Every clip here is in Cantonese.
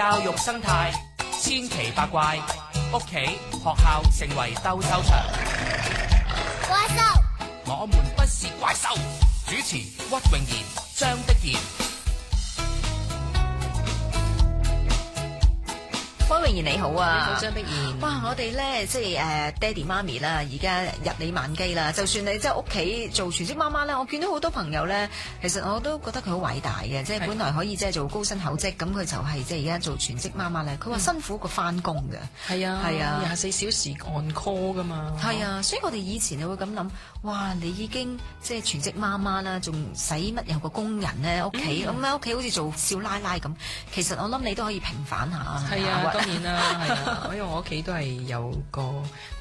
教育生態千奇百怪，屋企學校成為鬥獸場。怪獸，我們不是怪獸。主持屈穎妍、張璧賢。屈穎妍你好啊！你好，張璧賢。哇，我哋咧即係爹哋媽咪啦，而家日理萬機啦。就算你即係屋企做全職媽媽咧，我見到好多朋友咧，其實我都覺得佢好偉大嘅，即係本來可以即係做高薪厚職，咁佢就係即係而家做全職媽媽咧。佢話辛苦過返工嘅。係啊，係啊24小時on call 噶嘛。係啊，所以我哋以前就會咁諗，哇！你已經即係全職媽媽啦，仲使乜有個工人咧屋企？咁喺屋企好似做少奶奶咁。其實我諗你都可以平反下。係啊，當然啦，係啊，因為我屋企都係有個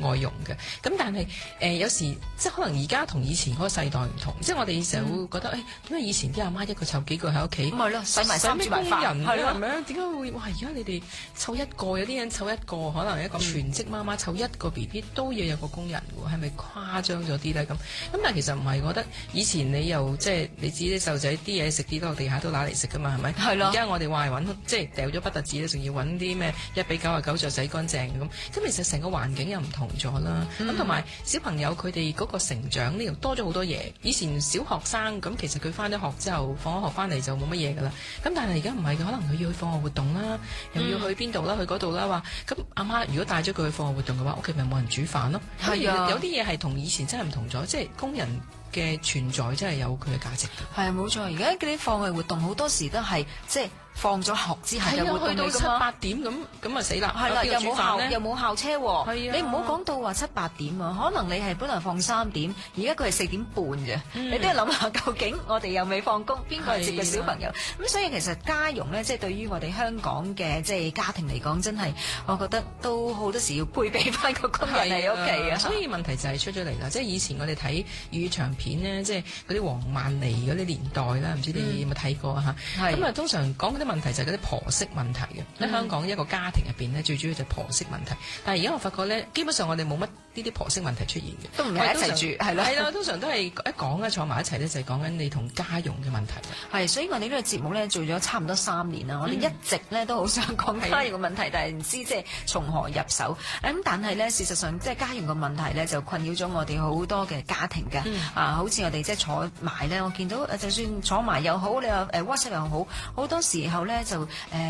外傭嘅。咁但係有時即係可能而家同以前嗰個世代唔同，即係我哋成日會覺得點解以前啲阿媽一個湊幾個喺屋企？咁係咯，洗埋衫煮埋飯，係咯，係咪啊？點解會哇？而家你哋湊一個，有啲人湊一個，可能一個全職媽媽湊一個 BB 都要有個工人喎，係咪誇張咗啲咧？咁但係其實唔係，我覺得以前你又即係你自己啲細路仔啲嘢食啲落地下都揦嚟食噶嘛，係咪？係咯。而家我哋話揾即係掉咗不特止咧，仲要揾啲咩1:99就洗乾淨咁，咁其實成個環境又唔同咗啦。咁同埋小朋友佢哋嗰個成長呢度多咗好多嘢。以前小學生咁其實佢翻咗學之後放咗學翻嚟就冇乜嘢噶啦。咁但係而家唔係嘅，可能佢要去課外活動啦，又要去邊度啦，去嗰度啦。話咁阿媽如果帶咗佢去課外活動嘅話，屋企咪冇人煮飯咯。係啊，有啲嘢係同以前真係唔同咗，即係工人嘅存在真係有佢嘅價值嘅。係啊，冇錯。而家嗰啲課外活動好多時都係即係放咗學之後嘅活動嚟㗎嘛。去到7、8點咁啊死啦！係啦，又冇校車喎。係啊，你唔好講到話7、8點啊，可能你係本來放3點，而家佢係4點半啫。你都要諗下，究竟我哋又未放工，邊個接嘅小朋友？咁所以其實家傭咧，即係對於我哋香港嘅即係家庭嚟講，真係我覺得都好多時要配備翻個工人喺屋企啊。所以問題就係出咗嚟啦，即係以前我哋睇粵語長片咧，即係嗰啲黃曼梨嗰啲年代啦，唔知你有冇睇過啊？嚇，咁啊通常講嗰啲問題就係嗰啲婆媳問題嘅。喺香港一個家庭入邊咧，最主要就係婆媳問題。但係而家我發覺咧，基本上我哋冇乜呢啲婆媳問題出現嘅，都唔係一齊住，係啦。係啦，通常都係一講咧坐埋一齊咧，就係講緊你同家傭嘅問題。係，所以我哋呢個節目咧做咗差唔多3年啦，我哋一直咧都好想講家傭嘅問題，但係唔知即係從何入手。咁但係咧，事實上即係家傭嘅問題咧，就困擾咗我哋好多嘅家庭嘅。好似我哋即係坐埋咧，我見到就算坐埋又好，你話WhatsApp 又好，好多時候咧就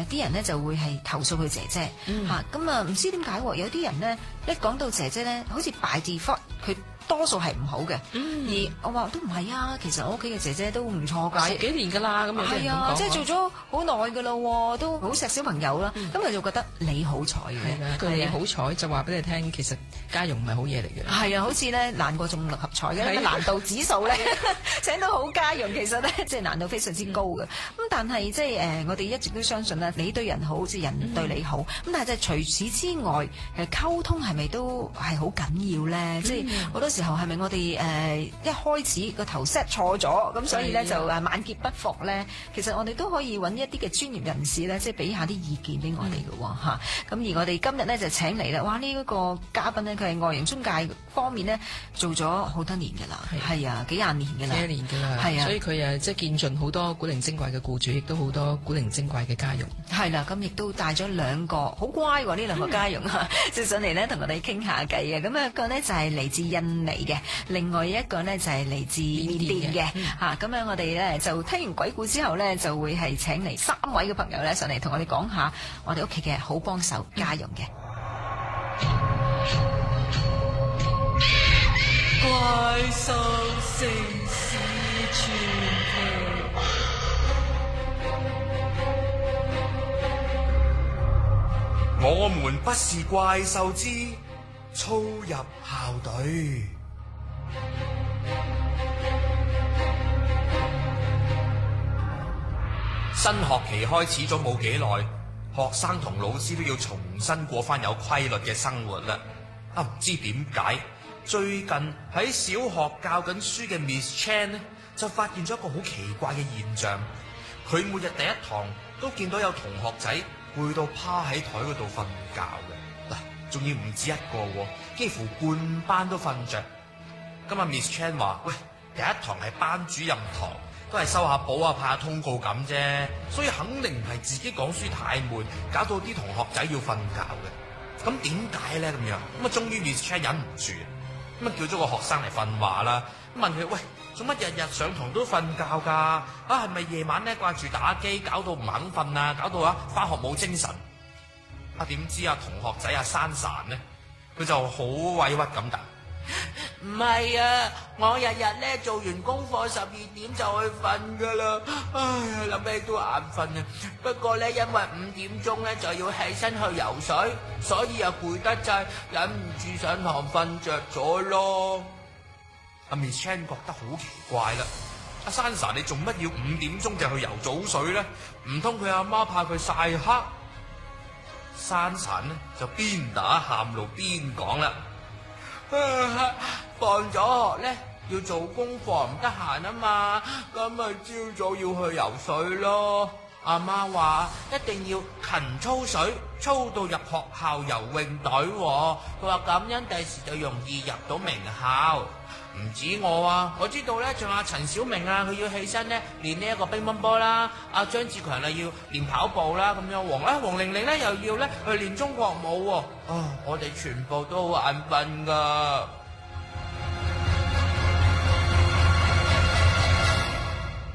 啲人咧就會係投訴佢姐姐嚇。咁啊唔知點解喎？有啲人咧一講到姐姐咧，好似by default佢多數係唔好嘅。而我話都唔係啊，其實我屋企嘅姐姐都唔錯㗎，10幾年㗎啦。咁有啲人咁講，即係做咗好耐㗎啦，都好錫小朋友啦。咁佢就覺得你好彩嘅，你好彩就話俾你聽，其實家傭唔係好嘢嚟嘅。係啊，好似咧難過中6合彩嘅難度指數咧，請到好家傭其實咧即係難度非常之高嘅。咁但係即係我哋一直都相信咧，你對人好，即係人對你好。咁但係即係除此之外，溝通係咪都係好緊要咧？即係好多時候係咪我哋一開始個頭 set 錯咗，咁所以咧就萬劫不復咧？其實我哋都可以揾一啲嘅專業人士咧，即係俾下啲意見俾我哋嘅喎嚇。咁而我哋今日咧就請嚟啦，哇！呢一個嘉賓咧，佢係外傭中介方面咧做咗好多年㗎啦，係啊，幾廿年㗎啦，幾年㗎啦，係啊，所以佢即係見盡好多古靈精怪嘅僱主，亦都好多古靈精怪嘅家傭。係啦，咁亦都帶咗2個好乖喎，呢2個家傭啊，即係上嚟咧同我哋傾下偈嘅。咁一個呢就係嚟自印尼嘅，另外一個呢就係嚟自緬甸嘅嚇。咁樣我哋咧就聽完鬼故之後呢，就會係請嚟3位嘅朋友咧上嚟同我哋講下我哋屋企嘅好幫手家傭嘅。怪獸城市傳奇，我們不是怪獸之操入校隊。新學期開始咗冇幾耐，學生同老師都要重新過翻有規律嘅生活啦。唔知點解最近喺小學教緊書嘅 Miss Chan 呢，就發現咗一個好奇怪嘅現象。佢每日第一堂都見到有同學仔攰到趴喺台嗰度瞓覺嘅，嗱，仲要唔止一個喎，幾乎半班都瞓着。今日 Miss Chan 話：喂，第一堂係班主任堂，都係收下簿啊，派下通告咁啫，所以肯定唔係自己講書太悶，搞到啲同學仔要瞓覺嘅。咁點解咧咁樣？咁啊，終於 Miss Chan 忍唔住，咁啊叫咗個學生嚟訓話啦，問佢：喂，做乜日日上堂都瞓覺㗎？啊，係咪夜晚咧掛住打機，搞到唔肯瞓啊？搞到啊返學冇精神。啊，點知啊同學仔阿珊珊呢，佢就好委屈咁答：唔係啊，我日日咧做完功課12點就去瞓㗎啦。唉呀，諗起都眼瞓啊。不過咧，因為5點鐘咧就要起身去游水，所以又攰得滯，忍唔住上堂瞓着咗咯。阿 Miss Chan 覺得好奇怪啦，阿珊珊你做乜要5點鐘就去游早水咧？唔通佢阿媽怕佢曬黑？珊珊呢就邊打喊路邊講啦：放咗學咧要做功課唔得閒啊嘛，咁咪朝早要去游水咯。阿媽話一定要勤操水，操到入學校游泳隊喎。佢話咁樣第時就容易入到名校。唔止我啊，我知道咧，仲有陳小明啊，佢要起身咧練呢一個乒乓波啦。阿張志強啊要練跑步啦，咁樣黃玲玲咧又要咧去練中國舞喎。我哋全部都好眼瞓噶。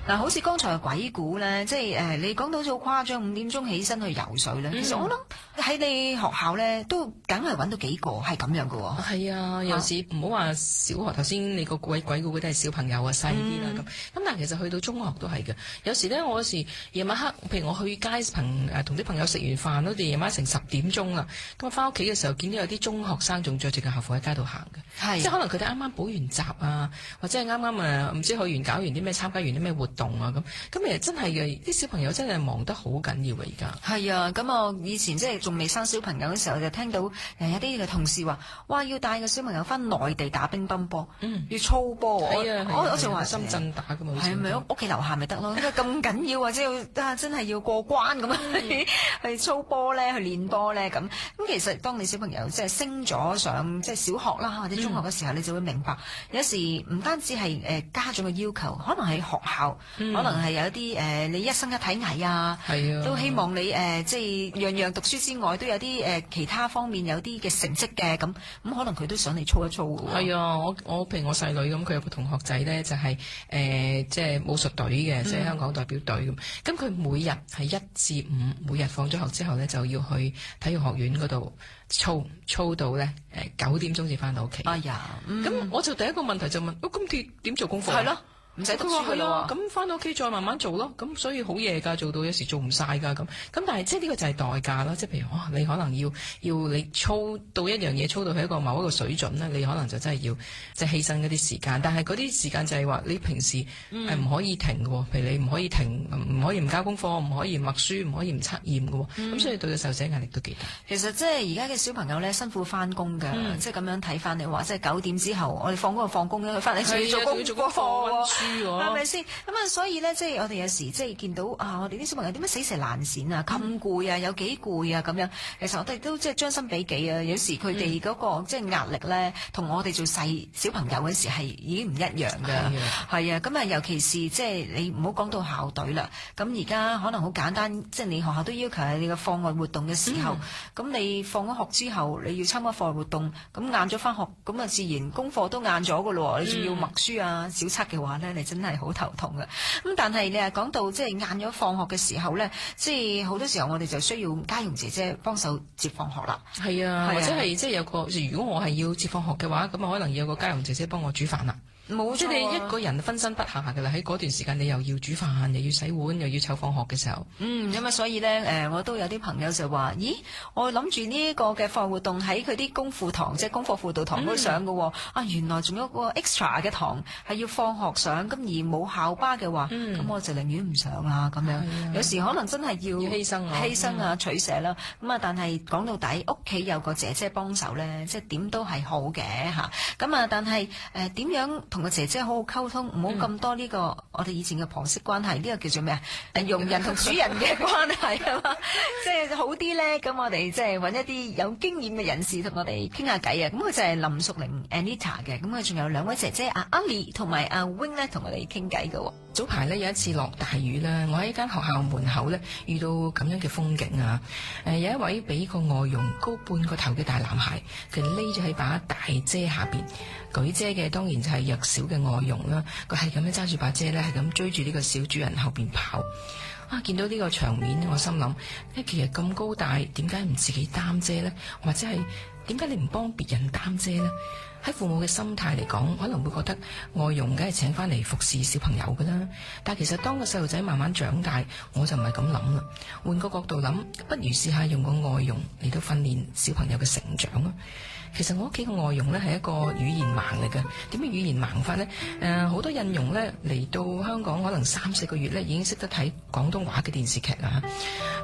嗱，好似剛才嘅鬼故咧，即係你講到好似好誇張，5點鐘起身去游水咧。其實我諗喺你學校咧，都梗係揾到幾個係咁樣嘅喎。係啊，有時唔好話小學，頭先你個鬼故嗰啲係小朋友啊，細啲啦咁。咁但係其實去到中學都係嘅。有時咧，我有時夜晚黑，譬如我去街同啲朋友食完飯，好似夜晚成10點鐘啦。咁我翻屋企嘅時候，見到有啲中學生仲着住個校服喺街度行嘅，即係可能佢哋啱啱補完習啊，或者係啱啱唔知去完搞完啲咩，參加完啲咩活動啊咁其實真係嘅，啲小朋友真係忙得好緊要啊！而家係啊，咁我以前即係仲未生小朋友嘅時候，就聽到有啲嘅同事話，哇，要帶個小朋友翻內地打乒乓波，要操波。我就話深圳打㗎嘛，係咪屋企樓下咪得咯？因為咁緊要啊，即係真係要過關咁去操波咧，去練波咧咁。其實當你小朋友即係升咗上即係小學啦或者中學嘅時候，你就會明白，有時唔單止係家長嘅要求，可能係學校。可能係有一啲你一生一體藝啊，都希望你即係樣樣讀書之外，都有啲其他方面有啲嘅成績嘅咁可能佢都想你操一操嘅。係啊，我譬如我細女咁，佢有個同學仔咧就係即係武術隊嘅，即係香港代表隊咁。咁佢每日係1至5，每日放咗學之後咧就要去體育學院嗰度操到咧9點鐘至翻到屋企。哎呀，咁我就第一個問題就問：咁點做功課？係咯。唔使讀書㗎啦，咁翻到屋企再慢慢做咯。咁所以好夜㗎，做到有時做唔晒㗎咁。但係即係呢個就係代價啦。即係譬如你可能要你操到一樣嘢，操到去某一個水準咧，你可能就真係要即係犧牲嗰啲時間。但係嗰啲時間就係話你平時係唔可以停嘅喎。譬如你唔可以停，唔可以唔交功課，唔可以唔默書，唔可以唔測驗嘅喎。咁所以對個細路仔壓力都幾大。其實即係而家嘅小朋友咧辛苦翻工㗎，即係咁樣睇翻你話，即係9點之後我哋放工咧，佢翻嚟仲要做功課。係咪先？所以咧，即係我哋有時即係見到我哋啲小朋友點樣死蛇爛鱔啊，咁攰啊，有幾攰啊咁樣。其實我哋都即係將心比己啊。有時佢哋嗰個即係壓力咧，同我哋做細小朋友嗰時係已經唔一樣㗎。係啊，咁尤其是即係你唔好講到校隊啦。咁而家可能好簡單，即係你學校都要求你嘅課外活動嘅時候，咁你放咗學之後你要參加課外活動，咁晏咗翻學，咁自然功課都晏咗㗎咯。你仲要默書啊、小測嘅話咧，你真係好頭痛嘅。咁但係你係講到即係晏咗放學嘅時候咧，即係好多時候我哋就需要家用姐姐幫手接放學啦。係啊，或者係即係有個，如果我係要接放學嘅話，咁可能要有個家用姐姐幫我煮飯啦。冇錯，即係你一個人分身不下㗎啦。喺嗰段時間，你又要煮飯，又要洗碗，又要湊放學嘅時候。咁所以咧，我都有啲朋友就話：咦，我諗住呢一個嘅課外活動喺佢啲功課堂，即係功課輔導堂嗰度上嘅喎。原來仲有個 extra 嘅堂係要放學上，咁而冇校巴嘅話，咁我就寧願唔上啦。咁樣有時可能真係要犧牲啊，取捨啦。但係講到底，屋企有個姐姐幫手咧，即係點都係好嘅嚇。但係點樣同同個姐姐好好溝通，唔好咁多呢個我哋以前嘅婆媳關係，呢個叫做咩啊？傭人同主人嘅關係係嘛？即係好啲咧，咁我哋即係揾一啲有經驗嘅人士同我哋傾下偈啊！咁佢就係林淑玲 Anita 嘅，咁佢仲有兩位姐姐阿 Ali 同埋阿 Wing 咧，同我哋傾偈嘅。早排咧有一次落大雨啦，我喺間學校門口咧遇到咁樣嘅風景啊！有一位比個外傭高半個頭嘅大男孩，佢匿咗喺把大遮下邊，舉遮嘅當然就係弱小嘅外傭啦。佢係咁樣揸住把遮咧，係咁追住呢個小主人後邊跑。啊！見到呢個場面，我心諗，其實咁高大，點解唔自己擔遮呢？或者係點解你唔幫別人擔遮呢？喺父母嘅心態嚟講，可能會覺得外傭梗係請翻嚟服侍小朋友噶啦。但其實當個細路仔慢慢長大，我就唔係咁諗啦。換個角度諗，不如試下用個外傭嚟到訓練小朋友嘅成長啊！其實我屋企嘅外傭呢係一個語言盲嚟嘅。點樣語言盲法呢？好多印傭呢嚟到香港可能3-4個月呢已經識得睇廣東話嘅電視劇啦。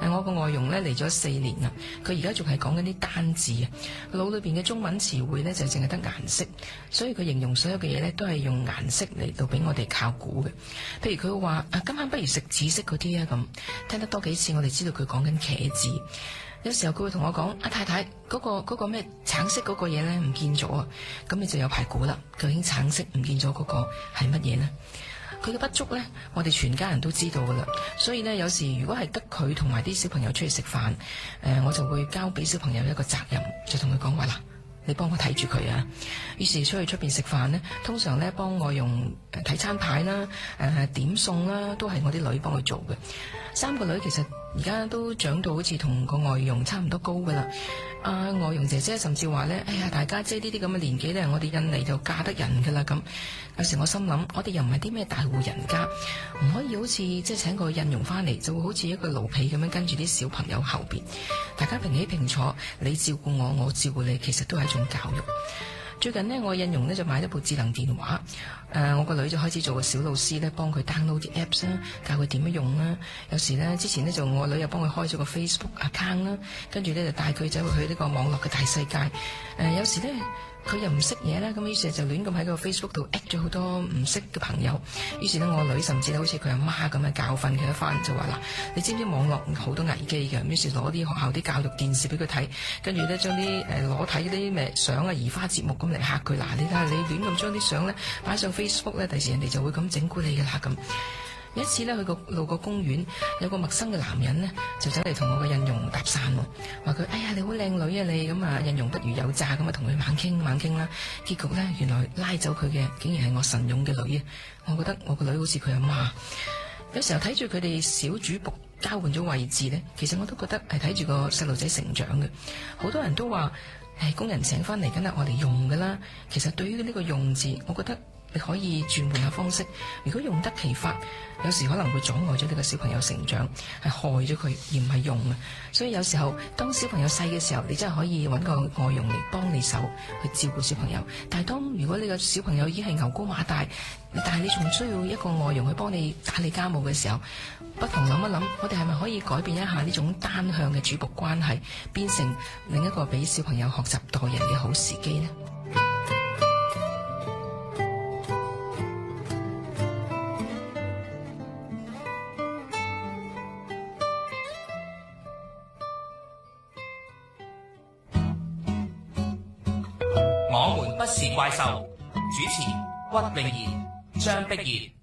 我個外傭呢嚟咗4年啦，佢而家仲係講緊啲單字啊，腦裏邊嘅中文詞彙呢就淨係得顏色，所以佢形容所有嘅嘢呢都係用顏色嚟到俾我哋靠估嘅。譬如佢會話今晚不如食紫色嗰啲啊，咁聽得多幾次，我哋知道佢講緊茄子。有時候佢會同我講：阿太太，嗰個咩橙色嗰個嘢咧唔見咗啊！咁你就有排估啦，究竟橙色唔見咗嗰個係乜嘢呢？佢嘅不足呢，我哋全家人都知道噶啦。所以呢，有時如果係得佢同埋啲小朋友出去食飯，我就會交俾小朋友一個責任，就同佢講話啦，你幫我睇住佢啊！於是出去出邊食飯呢，通常呢幫外傭睇餐牌啦、點餸啦，都係我啲女幫佢做嘅。3個女其實而家都長到好似同個外傭差唔多高噶啦。外傭姐姐甚至話呢：哎呀，大家姐呢啲咁嘅年紀呢，我哋印尼就嫁得人噶啦咁。有時我心諗，我哋又唔係啲咩大戶人家，唔可以好似即係請個印傭翻嚟，就會好似一個奴婢咁樣跟住啲小朋友後邊，大家平起平坐，你照顧我，我照顧你，其實都係一種教育。最近呢，我印傭呢就買咗部智能電話，我個女就開始做個小老師呢，幫佢 download 啲 apps 啦，教佢點樣用啦。有時呢，之前呢，就我女又幫佢開咗個 Facebook account 啦，跟住呢，就帶佢走去呢個網絡嘅大世界。有時呢，佢又唔識嘢啦，咁於是就亂咁喺個 Facebook 度 at 咗好多唔識嘅朋友。於是呢，我女甚至好似佢阿媽咁嘅教訓佢一番，就話嗱，你知唔知網絡好多危機嘅？於是攞啲學校啲教育電視俾佢睇，跟住呢，將啲攞睇啲咩相啊、移花節目咁嚟嚇佢。嗱，你睇下你亂咁將啲相呢擺上 Facebook 呢，第時人哋就會咁整蠱你嘅啦咁。有一次呢，去路過公園，有個陌生嘅男人呢，就走嚟同我個印傭搭訕喎，話佢：哎呀，你好靚女啊你！咁啊，印傭不如有詐咁啊，同佢猛傾啦。結局呢，原來拉走佢嘅竟然係我神勇嘅女啊！我覺得我個女好似佢阿媽。有時候睇住佢哋小主僕交換咗位置呢，其實我都覺得係睇住個細路仔成長嘅。好多人都話：工人請翻嚟梗係我哋用噶啦。其實對於呢個用字，我覺得你可以轉換下方式。如果用得其法，有時可能會阻礙咗呢個小朋友成長，係害咗佢而唔係用啊。所以有時候當小朋友細嘅時候，你真係可以揾個外傭嚟幫你手去照顧小朋友。但係如果你個小朋友已經係牛高馬大，但係你仲需要一個外傭去幫你打理家務嘅時候，不妨諗一諗，我哋係咪可以改變一下呢種單向嘅主僕關係，變成另一個俾小朋友學習待人嘅好時機呢？我們不是怪獸，主持屈穎妍、張碧然。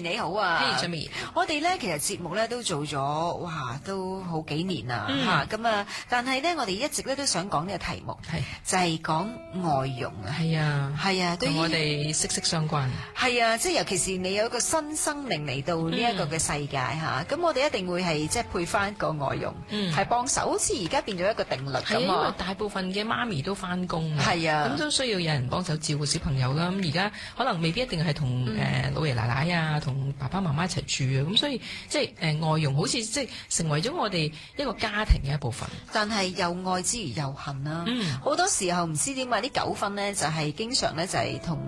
你好啊，張碧然，我哋咧其實節目咧都做咗，哇，都好幾年啦嚇，咁啊，但係咧我哋一直咧都想講呢個題目，係就係講外傭啊，係啊，同我哋息息相關，係啊，即係尤其是你有一個新生命嚟到呢一個嘅世界嚇，咁我哋一定會係即係配翻一個外傭，係幫手，好似而家變咗一個定律咁啊，因為大部分嘅媽咪都翻工，係啊，咁都需要有人幫手照顧小朋友啦。咁而家可能未必一定係同老爺奶奶啊。啊，同爸爸媽媽一齊住啊，咁所以即係外傭好似即係成為咗我哋一個家庭嘅一部分。但係又愛之餘又恨啦，好多時候唔知點解啲糾紛呢，就係經常呢，就係同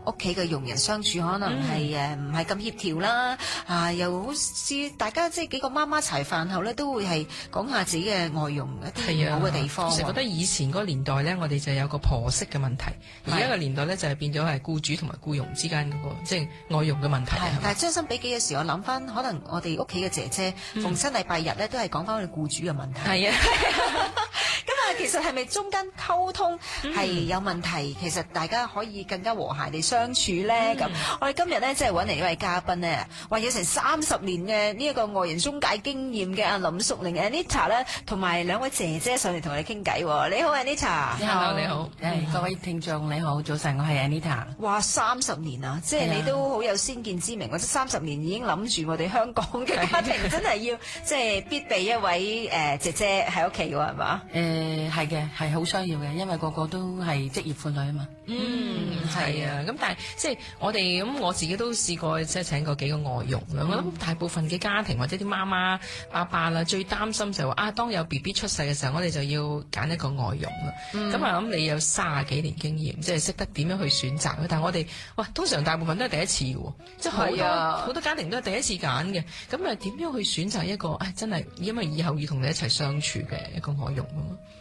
屋企嘅傭人相處，可能係唔係咁協調啦，又好似大家即係幾個媽媽齊飯後呢，都會係講下自己嘅外傭一啲唔好嘅地方。成日覺得以前嗰個年代呢，我哋就有個婆媳嘅問題，而家個年代呢，就係變咗係僱主同埋僱傭之間嗰個即係外傭嘅問題。但係將心比己嘅時候，我諗翻可能我哋屋企嘅姐姐逢親禮拜日呢，都係講翻我哋僱主嘅問題。係啊。咁啊，其實係咪中間溝通係有問題？其實大家可以更加和諧地相處咧。咁我哋今日咧即係揾嚟一位嘉賓咧，話有成30年嘅呢一個外傭中介經驗嘅阿林淑玲 Anita 咧，同埋兩位姐姐上嚟同我哋傾偈。你好 Anita。你好，你好。各位聽眾你好，早晨，我係 Anita。哇，30年啊，即係你都好有先見之明，或者30年已經諗住我哋香港嘅家庭真係要即係必備一位姐姐喺屋企嘅係嘛？係嘅，係好需要嘅，因為個個都係職業婦女啊嘛。係啊，咁但係即係我哋咁，我自己都試過即係請過幾個外傭啦。我諗大部分嘅家庭或者啲媽媽爸爸啦，最擔心就係話當有 BB 出世嘅時候，我哋就要揀一個外傭啦。咁啊諗你有30幾年經驗，即係識得點樣去選擇。但係我哋通常大部分都係第一次嘅喎，即係好多家庭都係第一次揀嘅。咁啊點樣去選擇一個真係因為以後要同你一齊相處嘅一個外傭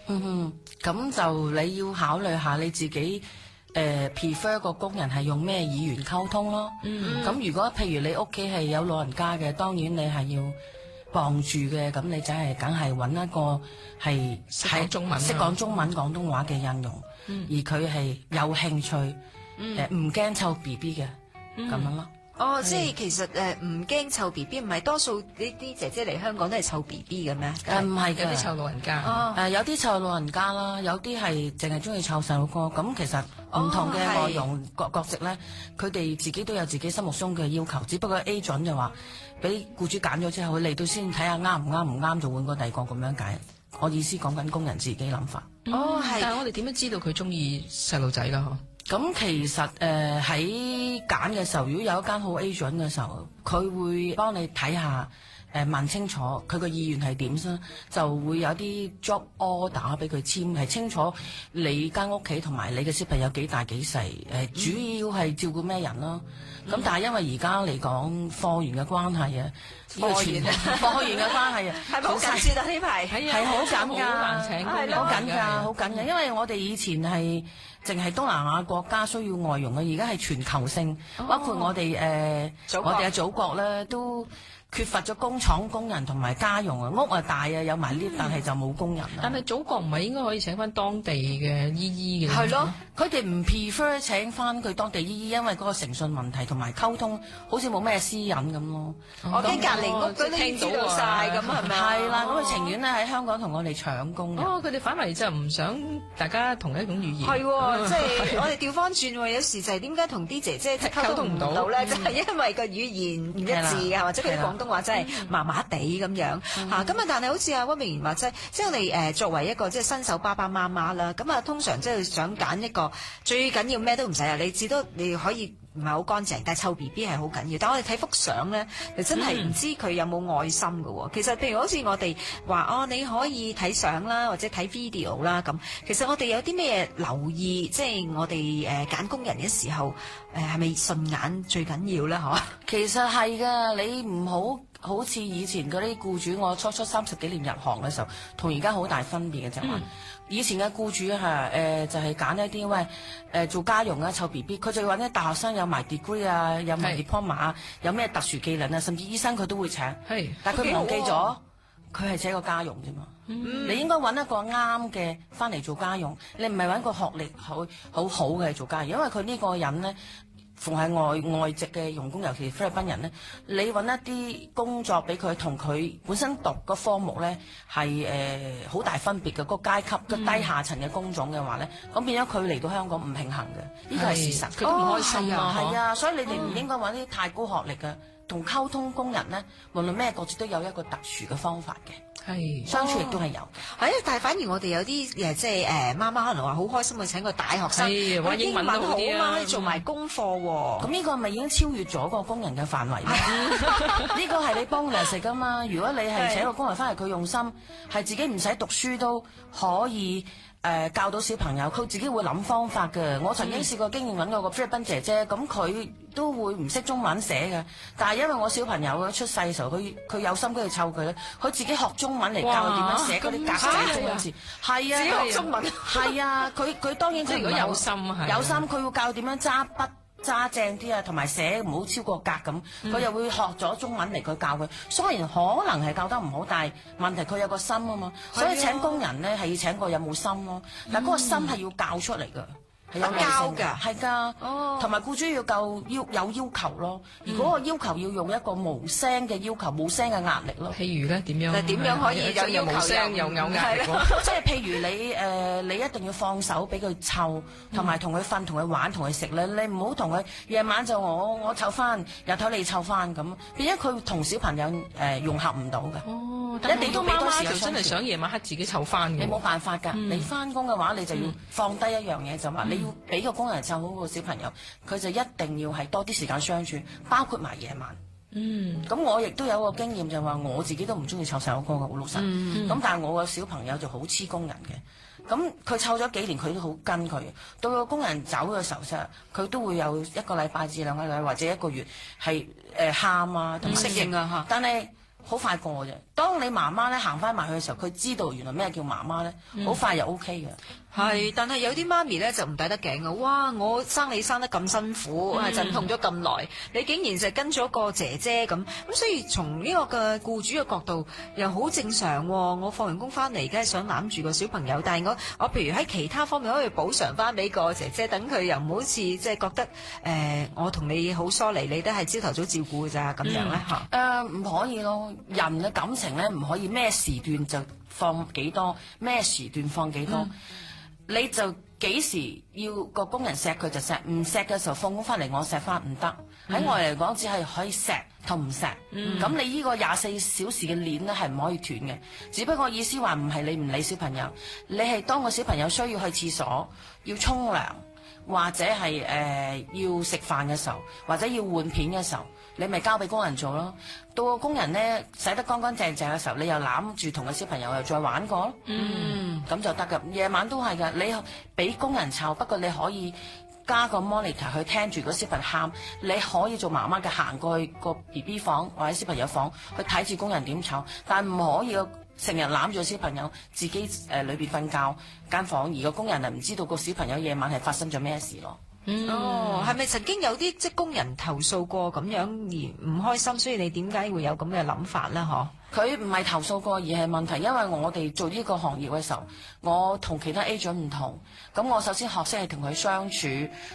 咁？咁就你要考慮下你自己prefer 個工人係用咩語言溝通咯。咁如果譬如你屋企係有老人家嘅，當然你係要傍住嘅，咁你梗係揾一個係識講中文、識講中文廣東話嘅印傭，而佢係有興趣，唔驚湊 BB 嘅咁樣咯。即係其實唔驚湊 BB，唔係多數呢啲姐姐嚟香港都係湊 BB 嘅咩？唔係嘅，有啲湊老人家，有啲湊老人家啦，有啲係淨係中意湊細路哥。咁其實唔同嘅外傭角色咧，佢哋自己都有自己心目中嘅要求，只不過 A 準就話俾僱主揀咗之後，佢嚟到先睇下啱唔啱就換個第二個咁樣揀。我意思講緊工人自己諗法。係。但係我哋點樣知道佢中意細路仔啦？咁其實喺揀嘅時候，如果有一間好 agent 嘅時候，佢會幫你睇下問清楚佢個意願係點先，就會有啲 job order 俾佢簽，係清楚你間屋企同埋你嘅小朋友幾大幾細，主要係照顧咩人咯。咁但係因為而家嚟講貨源嘅關係啊，貨源嘅關係啊，係咪好緊張啊？呢排係好緊㗎，好難請工人，好緊㗎，因為我哋以前係淨係東南亞國家需要外傭嘅，而家係全球性，包括我哋我哋嘅祖國咧都缺乏咗工廠工人同埋家傭啊，屋大啊有埋 lift，但係就冇工人。但係祖國唔係應該可以請翻當地嘅姨姨嘅？係咯，佢哋唔 prefer 請翻佢當地姨姨，因為嗰個誠信問題同埋溝通好似冇咩私隱咁咯。我驚隔離屋嗰啲知道晒咁係咪？係啦，咁佢情願咧喺香港同我哋搶工。佢哋反為就唔想大家同一種語言。係喎，即係我哋調翻轉喎，有時就係點解同啲姐姐溝通唔到咧？就係因為個語言唔一致啊，或者佢哋廣東話真係麻麻地咁樣嚇。咁但係好似阿溫明賢話齋，即係我哋作為一個即係新手爸爸媽媽啦，咁啊通常即係想揀一個最緊要咩都唔使啊，你至多你可以唔係好乾淨，但係湊 BB 係好緊要。但我哋睇幅相咧，就真係唔知佢有冇愛心㗎喎。其實譬如好似我哋話你可以睇相啦，或者睇 video 啦咁。其實我哋有啲咩留意？即係我哋揀工人嘅時候，係咪順眼最緊要咧？嗬，其實係㗎，你唔好似以前嗰啲僱主，我初30幾年入行嘅時候，同而家好大分別嘅就係話，以前嘅僱主就係揀一啲做家傭啊，湊 BB，佢就要揾啲大學生有埋 degree 啊，有埋 diploma，有咩特殊技能啊，甚至醫生佢都會請。但係佢忘記咗，佢係請個家傭啫嘛。你應該揾一個啱嘅翻嚟做家傭，你唔係揾個學歷好好嘅做家傭，因為佢呢個人咧。逢係外籍嘅傭工，尤其是菲律賓人咧，你揾一啲工作俾佢，同佢本身讀個科目咧係好大分別嘅，個階級個低下層嘅工種嘅話咧，咁變咗佢嚟到香港唔平衡嘅，呢個係事實。佢都唔開心啊！係啊，所以你哋唔應該揾啲太高學歷嘅同溝通工人咧，無論咩角色都有一個特殊嘅方法嘅。係相處亦都係有嘅，係啊！但係反而我哋有啲即係媽媽可能話好開心去請個大學生，話英文都好啲啊，可以做埋功課喎。咁呢個咪已經超越咗個工人嘅範圍咩？呢個係你幫人食噶嘛？如果你係請個工人翻嚟，佢用心，係自己唔使讀書都可以。教到小朋友，佢自己會諗方法嘅。我曾經試過經驗揾過個菲律賓姐姐，咁佢都會唔識中文寫嘅，但係因為我小朋友出世嘅時候，佢有心跟住湊佢咧，佢自己學中文嚟教佢點樣寫嗰啲格仔中文字，係啊，自己學中文，係啊，佢當然佢如果有心係有心，佢會教點樣揸筆。揸正啲啊，同埋寫唔好超過格咁，佢又會學咗中文嚟佢教佢。雖然可能係教得唔好，但係問題佢有個心啊嘛，所以請工人咧係要請個有冇心咯。但嗰個心係要教出嚟㗎。係有教㗎，係㗎，同埋僱主要有要求咯。如果個要求要用一個無聲嘅要求，無聲嘅壓力咯。譬如咧點樣？點樣可以有要求無聲又有壓力？即係譬如你一定要放手俾佢湊，同埋同佢瞓、同佢玩、同佢食咧。你唔好同佢夜晚就我湊翻，日頭你湊翻咁，變咗佢同小朋友融合唔到嘅。哦，一定要俾多時間就真係想夜晚黑自己湊翻嘅。你冇辦法㗎，你翻工嘅話你就要放低一樣嘢就話你。要俾個工人湊好個小朋友，佢就一定要係多啲時間相處，包括埋夜晚。咁我亦都有個經驗就話，我自己都唔中意湊細路哥嘅，好老實。咁但係我個小朋友就好黐工人嘅，咁佢湊咗幾年，佢都好跟佢。到個工人走嘅時候，佢都會有1個禮拜至2個禮拜或者1個月係喊啊，同適應啊嚇。但係好快過啫。當你媽媽咧行翻埋去嘅時候，佢知道原來咩叫媽媽咧，好快又 OK 嘅。係，但係有啲媽咪咧就唔抵得頸啊！哇，我生你生得咁辛苦，係陣痛咗咁耐，你竟然就跟咗個姐姐咁，所以從呢個嘅僱主嘅角度又好正常喎。我放完工翻嚟，梗係想攬住個小朋友，但係我譬如喺其他方面可以補償翻俾個姐姐，等佢又唔好似即係覺得我同你好疏離，你都係朝頭早照顧咋咁樣咧嚇？唔可以咯，人嘅感情咧唔可以咩時段就放幾多，咩時段放幾多。你就幾時要個工人錫佢就錫，唔錫嘅時候放工翻嚟我錫翻唔得。喺我嚟講，只係可以錫同唔錫。咁你呢個24小時嘅鏈咧係唔可以斷嘅。只不過意思話唔係你唔理小朋友，你係當個小朋友需要去廁所、要沖涼或者係要食飯嘅時候，或者要換片嘅時候，你咪交俾工人做咯。到個工人咧洗得乾乾淨淨嘅時候，你又攬住同個小朋友又再玩過咯。咁就得㗎。夜晚都係㗎，你俾工人湊，不過你可以加個 monitor 去聽住個小朋友喊，你可以做媽媽嘅行過去個 BB 房或者小朋友房去睇住工人點湊，但唔可以成日攬住個小朋友自己裏邊瞓覺間房，而個工人係唔知道個小朋友夜晚係發生咗咩事咯。係咪曾經有啲即工人投訴過咁樣而唔開心，所以你點解會有咁嘅諗法咧？嗬？佢唔係投訴過，而係問題，因為我哋做呢個行業嘅時候，我同其他 agent 唔同。咁我首先學識係同佢相處，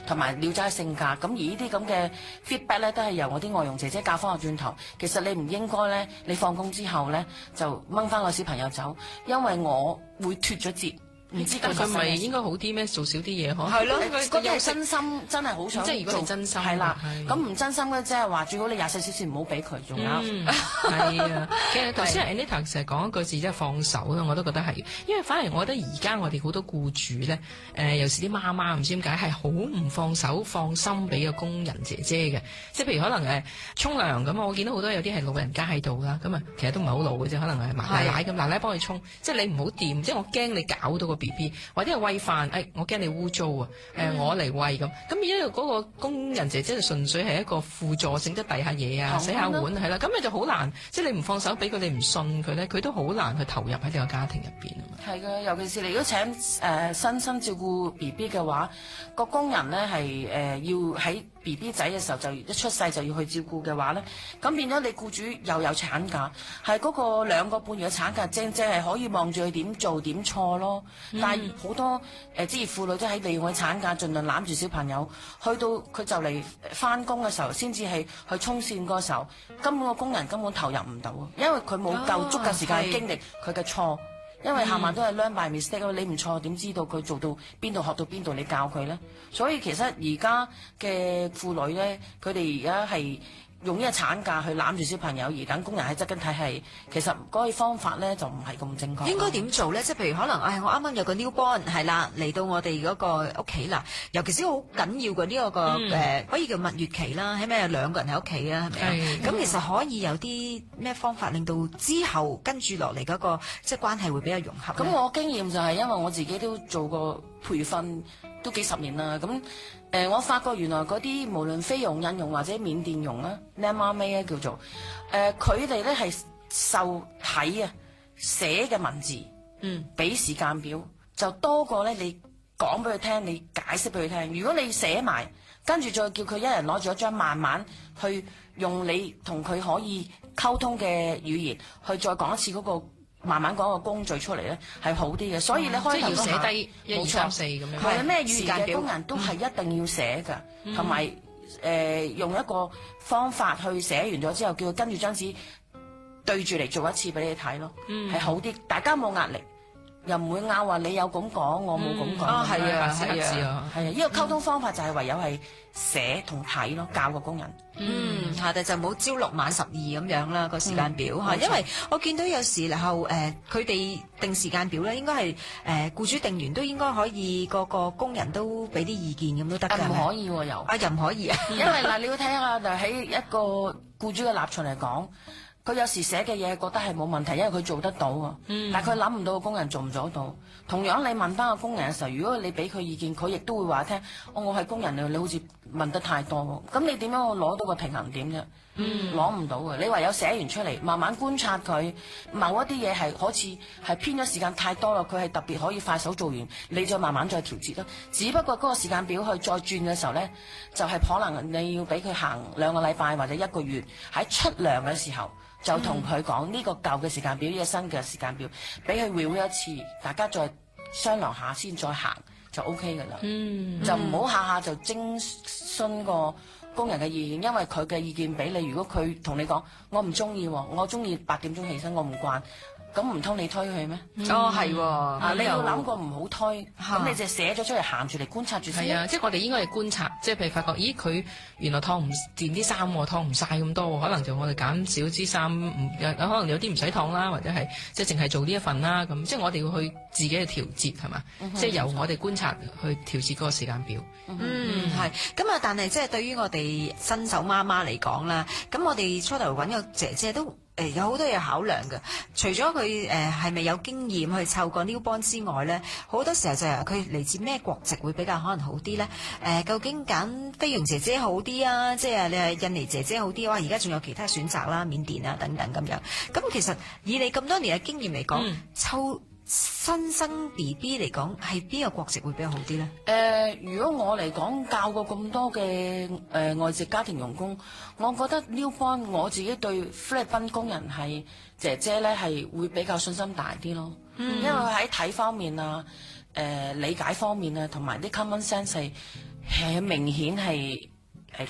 同埋了解性格。咁而呢啲咁嘅 feedback 咧，都係由我啲外傭姐姐教翻我轉頭。其實你唔應該咧，你放工之後咧就掹翻個小朋友走，因為我會脫咗節。唔知佢咪應該好啲咩？做少啲嘢嗬？係咯，嗰啲係真心，真係好想做。即係如果你真心係啦，咁唔真心咧，即係話最好你24小時唔好俾佢，仲啱。係啊，其實頭先 Anita 成日講一句字，即係放手啦，我都覺得係。因為反而我覺得而家我哋好多僱主咧，尤其是啲媽媽唔知點解係好唔放手放心俾個工人姐姐嘅。即係譬如可能沖涼咁，我見到好多有啲係老人家喺度啦，咁啊其實都唔係好老嘅啫，可能係奶奶咁，奶奶幫佢沖，即係你唔好掂，即係我驚你搞到個BB，或者係餵飯，我驚你污糟啊，我嚟餵咁，因為嗰個工人姐姐就純粹係一個輔助性，即係遞下嘢啊，洗下碗係啦，咁你就好難，即係你唔放手俾佢，你唔信佢咧，佢都好難去投入喺呢個家庭入邊啊嘛。係嘅，尤其是你如果請新生照顧 BB 嘅話，個工人咧係要喺BB 仔嘅時候就一出世就要去照顧嘅話咧，咁變咗你僱主又有產假，係嗰個2個半月嘅產假，正係可以望住佢點做點錯咯。但係好多職業婦女都喺利用佢產假，盡量攬住小朋友，去到佢就嚟翻工嘅時候，先至係去衝線嗰時候，根本個工人根本投入唔到，因為佢冇夠足夠時間去經歷佢嘅錯。因為下晚都係 learn by mistake，你唔錯點知道佢做到邊度學到邊度，你教佢呢？所以其實而家嘅婦女呢，佢哋而家係用呢個產假去攬住小朋友，而等工人喺側跟睇戲，其實嗰個方法咧就唔係咁正確。應該點做咧？即係譬如可能，我啱啱有個 newborn 係啦，嚟到我哋嗰個屋企啦，尤其是好緊要嘅呢個可以叫蜜月期啦，起碼有2個人喺屋企啊，係咪啊？咁其實可以有啲咩方法令到之後跟住落嚟嗰個即係關係會比較融合呢？咁我經驗就係因為我自己都做過培訓都幾10年啦，咁我發覺原來嗰啲無論菲傭、印傭或者緬甸傭啦 ，Myanmar 咧叫做，佢哋咧係受睇啊寫嘅文字，俾時間表就多過咧你講俾佢聽，你解釋俾佢聽。如果你寫埋，跟住再叫佢一人攞住一張，慢慢去用你同佢可以溝通嘅語言，去再講一次嗰個。慢慢講個工序出嚟咧係好啲嘅，所以你開頭即係要寫低1、2、3、4咁樣。係咩語言嘅工人都係一定要寫㗎，同埋用一個方法去寫完咗之後，叫佢跟住張紙對住嚟做一次俾你睇咯，係好啲，大家冇壓力。又唔會拗話你有咁講，我冇咁講。係啊，係啊，呢個溝通方法就係唯有係寫同睇咯，教個工人。但係就冇朝6晚12咁樣啦個時間表嚇，因為我見到有時候佢哋定時間表咧，應該係僱主定完都應該可以個工人都俾啲意見咁都得㗎。唔可以喎又。又唔可以啊？因為嗱，你要睇下就喺一個僱主嘅立場嚟講。佢有時寫嘅嘢覺得係冇問題，因為佢做得到啊。但係佢諗唔到個工人做唔做得到。同樣你問翻個工人嘅時候，如果你俾佢意見，佢亦都會話聽，我係工人你好似問得太多喎。咁你點樣攞到個平衡點啫？攞唔到嘅。你唯有寫完出嚟，慢慢觀察佢，某一啲嘢係好似係偏咗時間太多啦，佢係特別可以快手做完，你再慢慢再調節咯。只不過嗰個時間表去再轉嘅時候呢，就係可能你要俾佢行2個禮拜或者1個月，喺出糧嘅時候。就同佢講呢個舊嘅時間表，呢個新嘅時間表，俾佢 review 一次，大家再商量下先再行就 OK 㗎啦。就唔好下下就徵詢個工人嘅意見，因為佢嘅意見俾你，如果佢同你講我唔中意，我中意8點鐘起身，我唔慣。咁唔通你推佢咩？係喎，你要諗過唔好推，咁你就寫咗出嚟行住嚟觀察住先。係啊，即係我哋應該係觀察，即係譬如發覺，咦佢原來燙唔掂啲衫喎，燙唔晒咁多喎，可能就我哋減少啲衫，可能有啲唔使燙啦，或者係即係淨係做呢一份啦，咁即係我哋要去自己去調節係嘛？即係由我哋觀察去調節嗰個時間表。係。咁啊，但係即係對於我哋新手媽媽嚟講啦，咁我哋初頭揾個姐姐都。有好多嘢考量嘅，除咗佢係咪有經驗去湊個 newborn 之外咧，好多時候就係佢嚟自咩國籍會比較可能好啲咧？究竟揀菲傭姐姐好啲啊？即係你係印尼姐姐好啲啊？而家仲有其他選擇啦，緬甸啊等等咁樣。咁其實以你咁多年嘅經驗嚟講，湊新生 BB 嚟講，係邊個國籍會比較好啲咧？如果我嚟講教過咁多嘅外籍家庭傭工，我覺得 newborn 我自己對菲律賓工人係姐姐咧係會比較信心大啲咯，因為佢喺睇方面啊、理解方面啊，同埋啲 common sense 係明顯係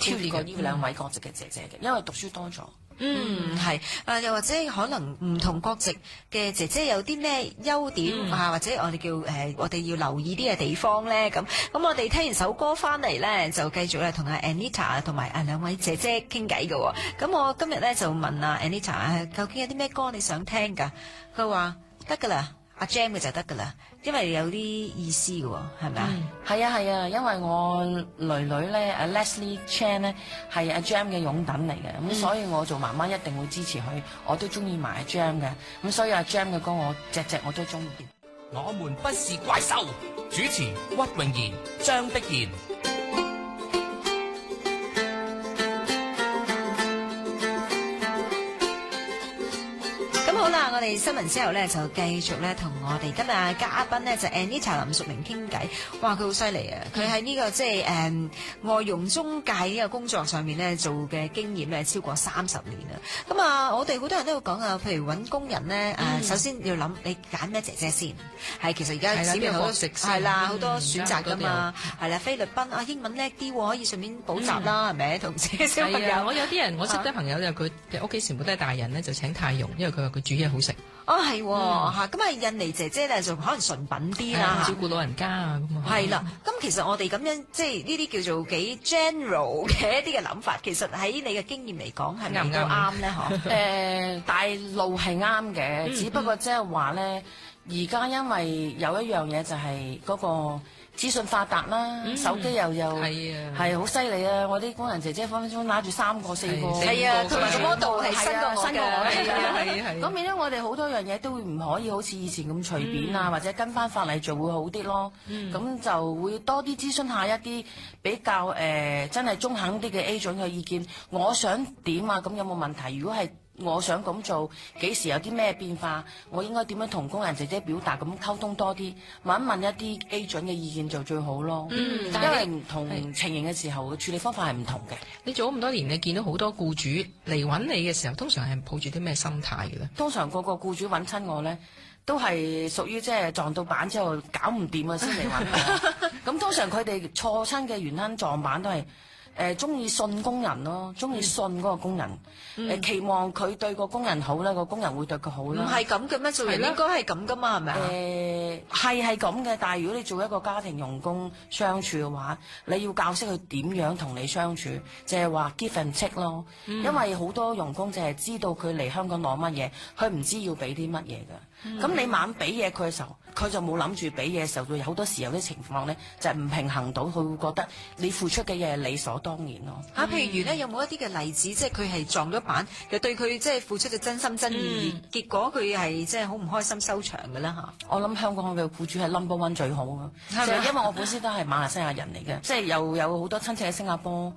超越過呢2位國籍嘅姐姐嘅，因為讀書多咗。係又或者可能唔同國籍嘅姐姐有啲咩優點或者我哋叫我哋要留意啲嘅地方咧咁。我哋聽完首歌翻嚟咧，就繼續咧同阿 Anita 同埋2位姐姐傾偈嘅。咁我今日咧就問阿 Anita 究竟有啲咩歌你想聽㗎？佢話得㗎啦。阿 Jam 嘅就得㗎啦，因為有啲意思嘅喎，係咪啊？係啊，因為我女咧Leslie Chan 咧係阿 Jam 嘅擁躉嚟嘅，咁所以我做媽媽一定會支持佢，我都中意埋阿 Jam 嘅，咁所以阿 Jam 嘅歌我隻我都中意。我們不是怪獸，主持屈穎妍、張碧賢。好啦，我哋新聞之後咧就繼續咧同我哋今日嘅嘉賓咧就 Anita 林淑玲傾偈。哇，佢好犀利啊！佢喺呢個即係外傭中介呢個工作上面咧做嘅經驗咧超過30年啦。咁啊，我哋好多人都會講啊，譬如揾工人咧首先要諗你揀咩姐姐先。係其實而家市面好多係啦，好多選擇㗎嘛。係啦，菲律賓啊，英文叻啲可以順便補習啦，係咪？同小朋友。我有啲人我識得朋友就佢屋企全部都係大人咧，就請太傭，因為佢話佢煮嘢好食。食。哦，係嚇，咁印尼姐姐咧就可能純品啲啦，照顧老人家啊咁啊。係啦，咁其實我哋咁樣即係呢啲叫做幾 general 嘅一啲嘅諗法，其實喺你嘅經驗嚟講係咪都啱咧？嗬？大路係啱嘅，只不過即係話咧，而家因為有一樣嘢就係嗰個資訊發達啦，手機又係好犀利啊！我啲工人姐姐分分鐘拿住3個4個，係啊，同埋個 model 係新過我嘅，咁變咗我哋好多樣嘢都會唔可以好似以前咁隨便啊，或者跟翻法例做會好啲咯。咁就會多啲諮詢下一啲比較真係中肯啲嘅 agent 嘅意見，我想點啊？咁有冇問題？如果係我想咁做，幾時有啲咩變化？我應該點樣同工人姐姐表達？咁溝通多啲，問一問一啲 agent 嘅意見就最好咯。因為唔同情形嘅時候，處理方法係唔同嘅。你做咗咁多年，你見到好多僱主嚟揾你嘅時候，通常係抱住啲咩心態嘅咧？通常個僱主揾親我咧，都係屬於即係撞到板之後搞唔掂啊，先嚟揾我。咁通常佢哋錯親嘅原因撞板都係。中意信工人咯，中意信嗰個工人，期望佢對個工人好啦，個工人會對佢好啦。唔係咁嘅咩？做人應該係咁噶嘛，係咪啊？係咁嘅，但係如果你做一個家庭傭工相處嘅話，你要教識佢點樣同你相處，就係話 give and take 咯。因為好多傭工就係知道佢嚟香港攞乜嘢，佢唔知要俾啲乜嘢㗎。咁你猛俾嘢佢嘅時候，佢就冇諗住俾嘢嘅時候，會有好多時候啲情況咧，就係唔平衡到，佢會覺得你付出嘅嘢係理所當然咯。譬如咧，有冇一啲嘅例子，即係佢係撞咗板，又對佢即係付出咗真心真意，結果佢係即係好唔開心收場嘅啦嚇。我諗香港嘅僱主係 number one 最好啊，就係因為我本身都係馬來西亞人嚟嘅，即係又有好多親戚喺新加坡。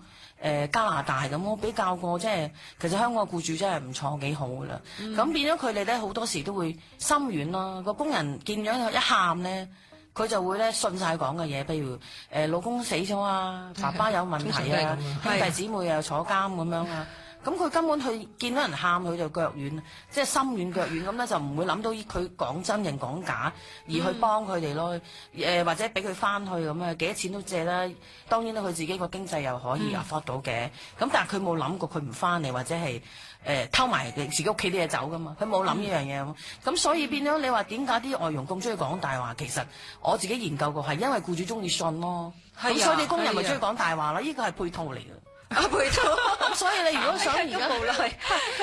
加拿大咁，我比較過即係其實香港嘅僱主真係唔錯幾好噶啦。咁變咗佢哋咧好多時都會心軟啦。個工人見咗一喊咧，佢就會咧信晒講嘅嘢，譬如老公死咗啊，爸爸有問題啊，兄弟姊妹又坐監咁樣啊。咁佢根本佢見到人喊佢就腳軟，即係心軟腳軟咁咧，就唔會諗到佢講真定講假，而去幫佢哋咯。或者俾佢翻去咁啊，幾多錢都借啦。當然啦，佢自己個經濟又可以 afford 到嘅。咁但係佢冇諗過佢唔翻嚟，或者係偷埋自己屋企啲嘢走噶嘛。佢冇諗呢樣嘢。咁所以變咗你話點解啲外傭咁中意講大話？其實我自己研究過係因為僱主中意信咯。咁所以啲工人咪中意講大話咯。呢個係配套嚟嘅。配套，所以你如果想而家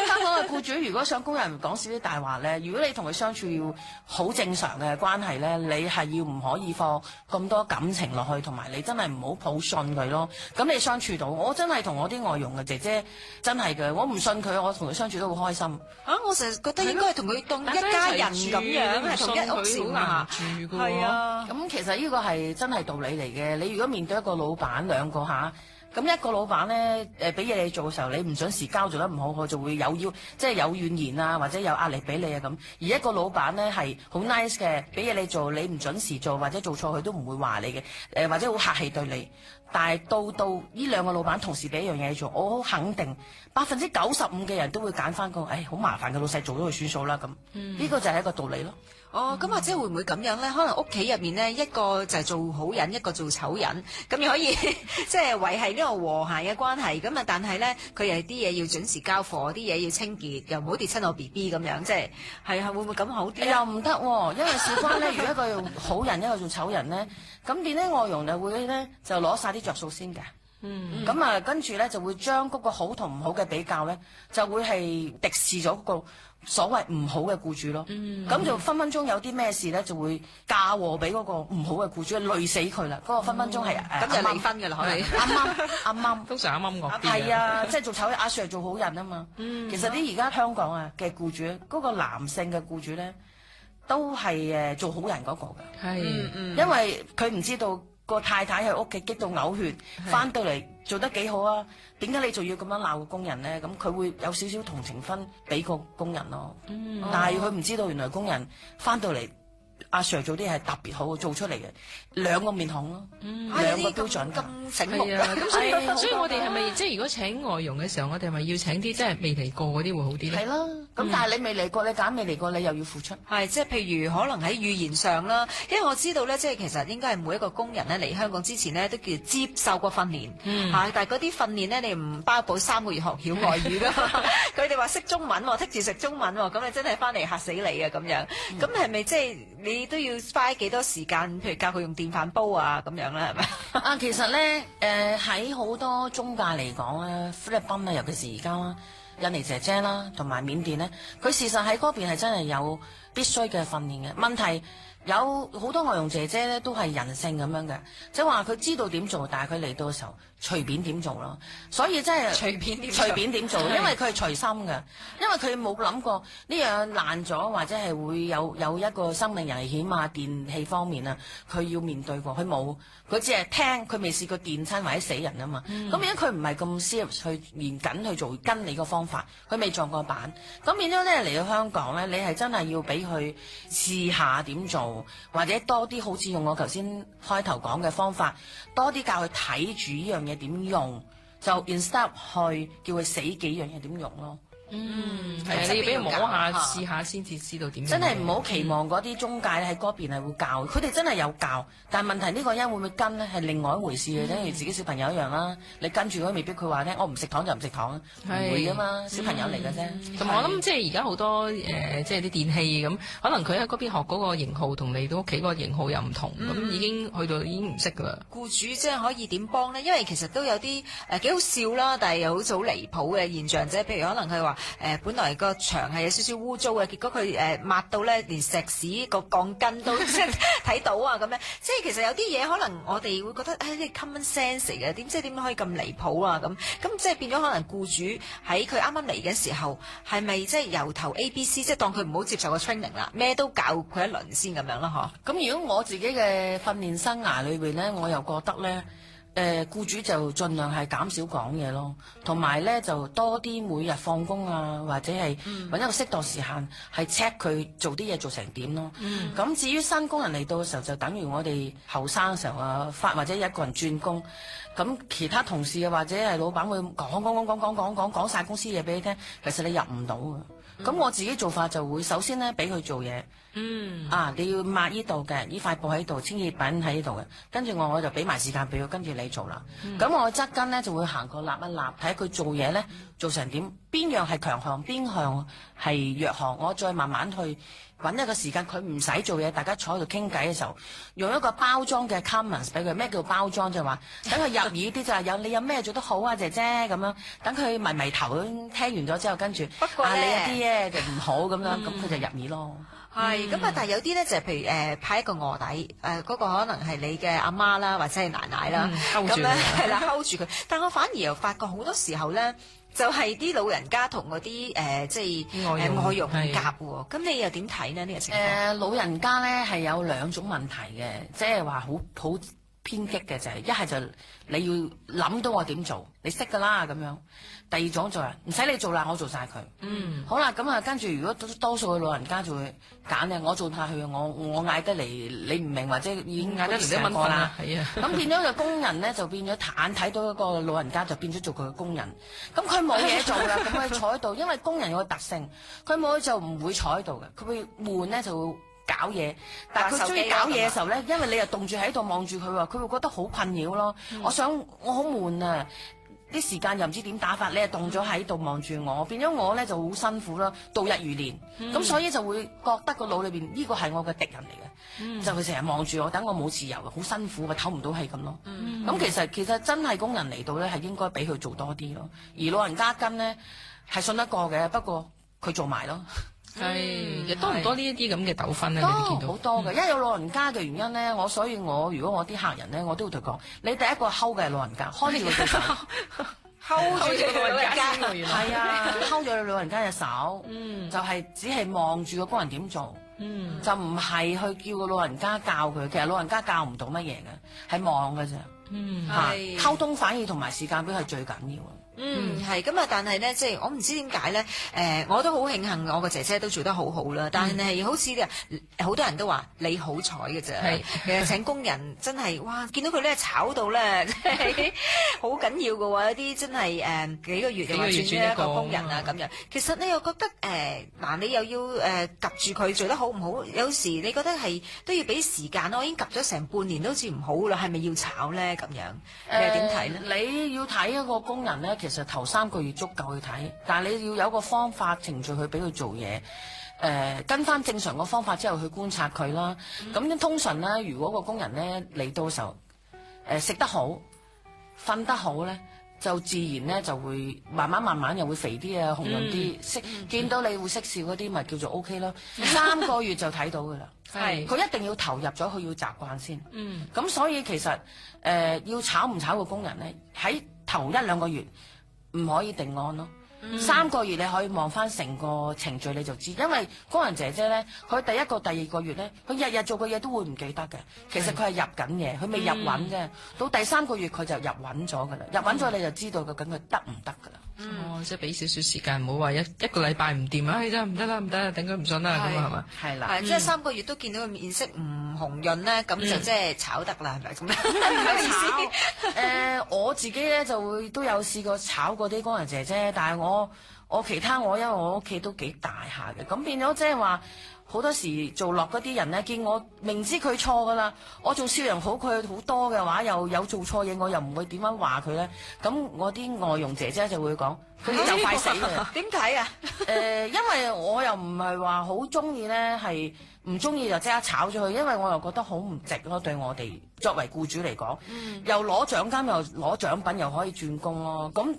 香港嘅僱主如果想工人講少啲大話咧，如果你同佢相處要好正常嘅關係咧，你係要唔可以放咁多感情落去，同埋你真係唔好抱信佢咯。咁你相處到，我真係同我啲外傭嘅姐姐真係嘅，我唔信佢，我同佢相處都好開心。我成日覺得應該係同佢當一家人咁樣，係同一屋檐下住㗎。係啊，咁其實呢個係真係道理嚟嘅。你如果面對一個老闆兩個下。咁一個老闆咧，俾嘢你做嘅時候，你唔準時交做得唔好，佢就會即係有怨言啊，或者有壓力俾你啊咁。而一個老闆咧係好 nice 嘅，俾嘢你做，你唔準時做或者做錯，佢都唔會話你嘅，或者好客氣對你。但係到呢兩個老闆同時俾一樣嘢你做，我好肯定95%嘅人都會揀翻個，好麻煩嘅老細做咗佢算數啦咁。呢個就係一個道理咯。咁或者會唔會咁樣咧？可能屋企入面咧，一個就係做好人，一個做醜人，咁又可以即係維係呢個和諧嘅關係。咁啊，但係咧，佢又啲嘢要準時交貨，啲嘢要清潔，又唔好跌親我 BB 咁樣，即係會唔會咁好啲？又唔得喎，因為事關咧，如果一個做好人，一個做醜人咧，咁變咧外傭就會咧就攞晒啲着數先嘅。咁啊，跟住咧就會將嗰個好同唔好嘅比較咧，就會係敵視咗嗰個所謂唔好嘅僱主咯。咁就分分鐘有啲咩事咧，就會嫁禍俾嗰個唔好嘅僱主，累死佢啦。嗰個分分鐘係咁就離婚㗎啦，可能啱啱通常啱惡啲。係啊，即係做醜人，阿 Sir 做好人啊嘛。其實啲而家香港啊嘅僱主，嗰個男性嘅僱主咧，都係做好人嗰個㗎。因為佢唔知道。個太太喺屋企激到嘔血，翻到嚟做得幾好啊？點解你仲要咁樣鬧個工人咧？咁佢會有少少同情分俾個工人咯。但係佢唔知道原來工人翻到嚟阿 Sir 做啲係特別好做出嚟嘅，兩個面孔咯，兩個標準咁醒目係啊，咁所以係所以我哋係咪即係如果請外傭嘅時候，我哋係咪要請啲即係未嚟過嗰啲會好啲咧？係咯，咁但係你未嚟過，你揀未嚟過，你又要付出。係，即係譬如可能喺語言上啦，因為我知道咧，即係其實應該係每一個工人咧嚟香港之前咧都叫接受過訓練，但係嗰啲訓練咧你唔包保3個月學曉外語噶嘛，佢哋話識中文喎，剔住食中文喎，咁你真係翻嚟嚇死你啊咁樣，咁係咪即係你都要花幾多時間，譬如教佢用電飯煲啊咁樣咧，係咪？啊，其實咧，喺好多中介嚟講咧，菲律賓啊，尤其是而家啦，印尼姐姐啦，同埋緬甸咧，佢事實喺嗰邊係真係有必須嘅訓練嘅。問題有好多外傭姐姐咧，都係人性咁樣嘅，即係話佢知道點做，但係佢嚟到嘅時候隨便點做咯。所以真係隨便點做，因為佢係隨心嘅，因為佢冇諗過呢樣爛咗，或者係會有一個生命危險啊、電器方面啊，佢要面對過，佢冇，佢只係聽，佢未試過電親或者死人啊嘛。咁變咗佢唔係咁 serious 去嚴謹去做跟你個方法，佢未撞過板。咁變咗咧嚟到香港咧，你係真係要俾佢試下點做。或者多啲好似用我頭先開頭講嘅方法，多啲教佢睇住呢樣嘢點用，就 instead 去叫佢死幾樣嘢點用咯。係啊，你要俾佢摸下試下先至知道點。真係唔好期望嗰啲中介喺嗰邊係會教，佢哋真係有教，但係問題呢個人會唔會跟呢？係另外一回事嘅，等如自己小朋友一樣啦。你跟住佢未必佢話咧，我唔食糖就唔食糖，唔會噶嘛，小朋友嚟嘅啫。同埋我諗即係而家好多即係啲電器咁，可能佢喺嗰邊學嗰個型號同你到屋企嗰個型號又唔同，咁已經去到已經唔識噶啦。僱主即係可以點幫呢？因為其實都有啲幾好笑啦，但係又好似好離譜嘅現象啫。譬如可能佢話本來個牆係有少少污糟嘅，結果佢抹到咧連石屎個鋼筋都即係睇到啊咁樣。即係其實有啲嘢可能我哋會覺得呢 common sense 嚟嘅，點可以咁離譜啊咁？咁即係變咗可能僱主喺佢啱啱嚟嘅時候，係咪即係由頭 ABC 即係當佢唔好接受個 training 啦，咩都教佢一輪先咁樣啦嗬？咁如果我自己嘅訓練生涯裏邊咧，我又覺得咧。僱主就盡量係減少講嘢咯，同埋咧就多啲每日放工啊，或者係揾一個適當時間係 check 佢做啲嘢做成點咯。咁至於新工人嚟到嘅時候，就等於我哋後生嘅時候啊，或者一個人轉工，咁其他同事啊或者係老闆會講晒公司嘢俾你聽，其實你入唔到嘅。咁我自己做法就會首先咧俾佢做嘢。你要抹呢度嘅，呢塊布喺度，清潔品喺呢度嘅，跟住我就俾埋時間俾佢，跟住你做啦。咁我側跟咧就會行過立一立，睇下佢做嘢咧做成點，邊樣係強項，邊樣係弱項，我再慢慢去揾一個時間，佢唔使做嘢，大家坐喺度傾偈嘅時候，用一個包裝嘅 comments 俾佢。咩叫包裝？就係話等佢入耳啲就係你有咩做得好啊，姐姐咁樣，等佢迷頭聽完咗之後，跟住不過你有啲嘢就唔好咁樣，咁佢就入耳咯。係咁啊！但係有啲咧就係譬如派一個卧底，嗰個可能係你嘅阿媽啦，或者係奶奶啦，咁咧係啦 hold 住佢。但我反而又發覺好多時候咧，就係啲老人家同嗰啲即係外傭唔夾喎。咁你又點睇呢？呢個情況？老人家咧係有兩種問題嘅，即係話好偏激嘅就係一係就你要諗到我點做，你識㗎啦咁樣。第二種就係唔使你做啦，我做晒佢。好啦，咁啊跟住如果多數嘅老人家就會揀咧，我做下去，我嗌得嚟，你唔明或者已經嗌得嚟一蚊個啦。係啊，咁變咗個工人咧就變咗眼睇到一個老人家就變咗做佢嘅工人。咁佢冇嘢做啦，咁佢坐喺度，因為工人有個特性，佢冇就唔會坐喺度嘅，佢會悶咧就會搞嘢，但係佢中意搞嘢嘅時候咧，因為你又凍住喺度望住佢喎，佢會覺得好困擾咯。我好悶啊，啲時間又唔知點打發，你又凍咗喺度望住我，變咗我咧就好辛苦咯，度日如年。咁所以就會覺得個腦裏邊呢個係我嘅敵人嚟嘅，就佢成日望住我，等我冇自由，好辛苦，咪唞唔到氣咁咯。咁其實真係工人嚟到咧，係應該俾佢做多啲咯。而老人家跟咧係信得過嘅，不過佢做埋咯。係，多唔多呢一啲咁嘅糾紛咧？你哋見到好多嘅，因為有老人家嘅原因咧，所以如果我啲客人咧，我都會同佢講，你第一個睺嘅係老人家，看住佢隻手，睺住個老人家，係啊，睺住老人家隻手，就係只係望住個工人點做，就唔係去叫個老人家教佢，其實老人家教唔到乜嘢嘅，係望嘅啫，溝通反而同埋時間表係最緊要。係咁啊！但係咧，即係我唔知點解咧，我都好慶幸我個姐姐都做得好好啦。但係好似好多人都話你好彩嘅啫。其實請工人真係哇，見到佢咧炒到咧，真係好緊要嘅喎。有啲真係幾個月又話轉一個工人啊咁樣。其實你又覺得嗱，你又要及住佢做得好唔好？有時你覺得係都要俾時間咯。我已經及咗成半年都好似唔好啦，係咪要炒咧咁樣？你又點睇咧？你要睇一個工人咧，其實頭3個月足夠去睇，但係你要有個方法程序去俾佢做嘢。跟翻正常個方法之後去觀察佢啦。咁通常咧，如果個工人咧嚟到時候，食得好、瞓得好咧，就自然咧就會慢慢又會肥啲啊、紅潤啲。見到你會識笑嗰啲，咪叫做 OK 咯。3個月就睇到噶啦。係，佢一定要投入咗，佢要習慣先。咁所以其實要炒唔炒個工人咧，喺頭1-2個月唔可以定案咯。3個月你可以望翻成個程序你就知，因為工人姐姐咧，佢第1個、第2個月咧，佢日日做嘅嘢都會唔記得嘅。其實佢係入緊嘢，佢未入穩啫。到第3個月佢就入穩咗噶啦，入穩咗你就知道究竟佢得唔得噶啦。即係俾少少時間，唔好話一個禮拜唔掂啊！真係唔得啦，唔得啦，頂佢唔順啦咁啊，係嘛？係啦，即係3個月都見到佢面色唔紅潤咧，咁就即係炒得啦，係咪咁？係咪意思？我自己咧就會都有試過炒過啲工人姐姐，但係我其他因為我屋企都幾大下嘅，咁變咗即係話好多時做落嗰啲人咧，見我明知佢錯噶啦，我仲笑人好佢好多嘅話，又有做錯嘢，我又唔會點樣話佢咧。咁我啲外傭姐姐就會講，佢就快死啦。點解啊？因為我又唔係話好中意咧，係唔中意就即刻炒咗佢，因為我又覺得好唔值咯，對我哋作為僱主嚟講，又攞獎金又攞獎品又可以轉工咯，咁。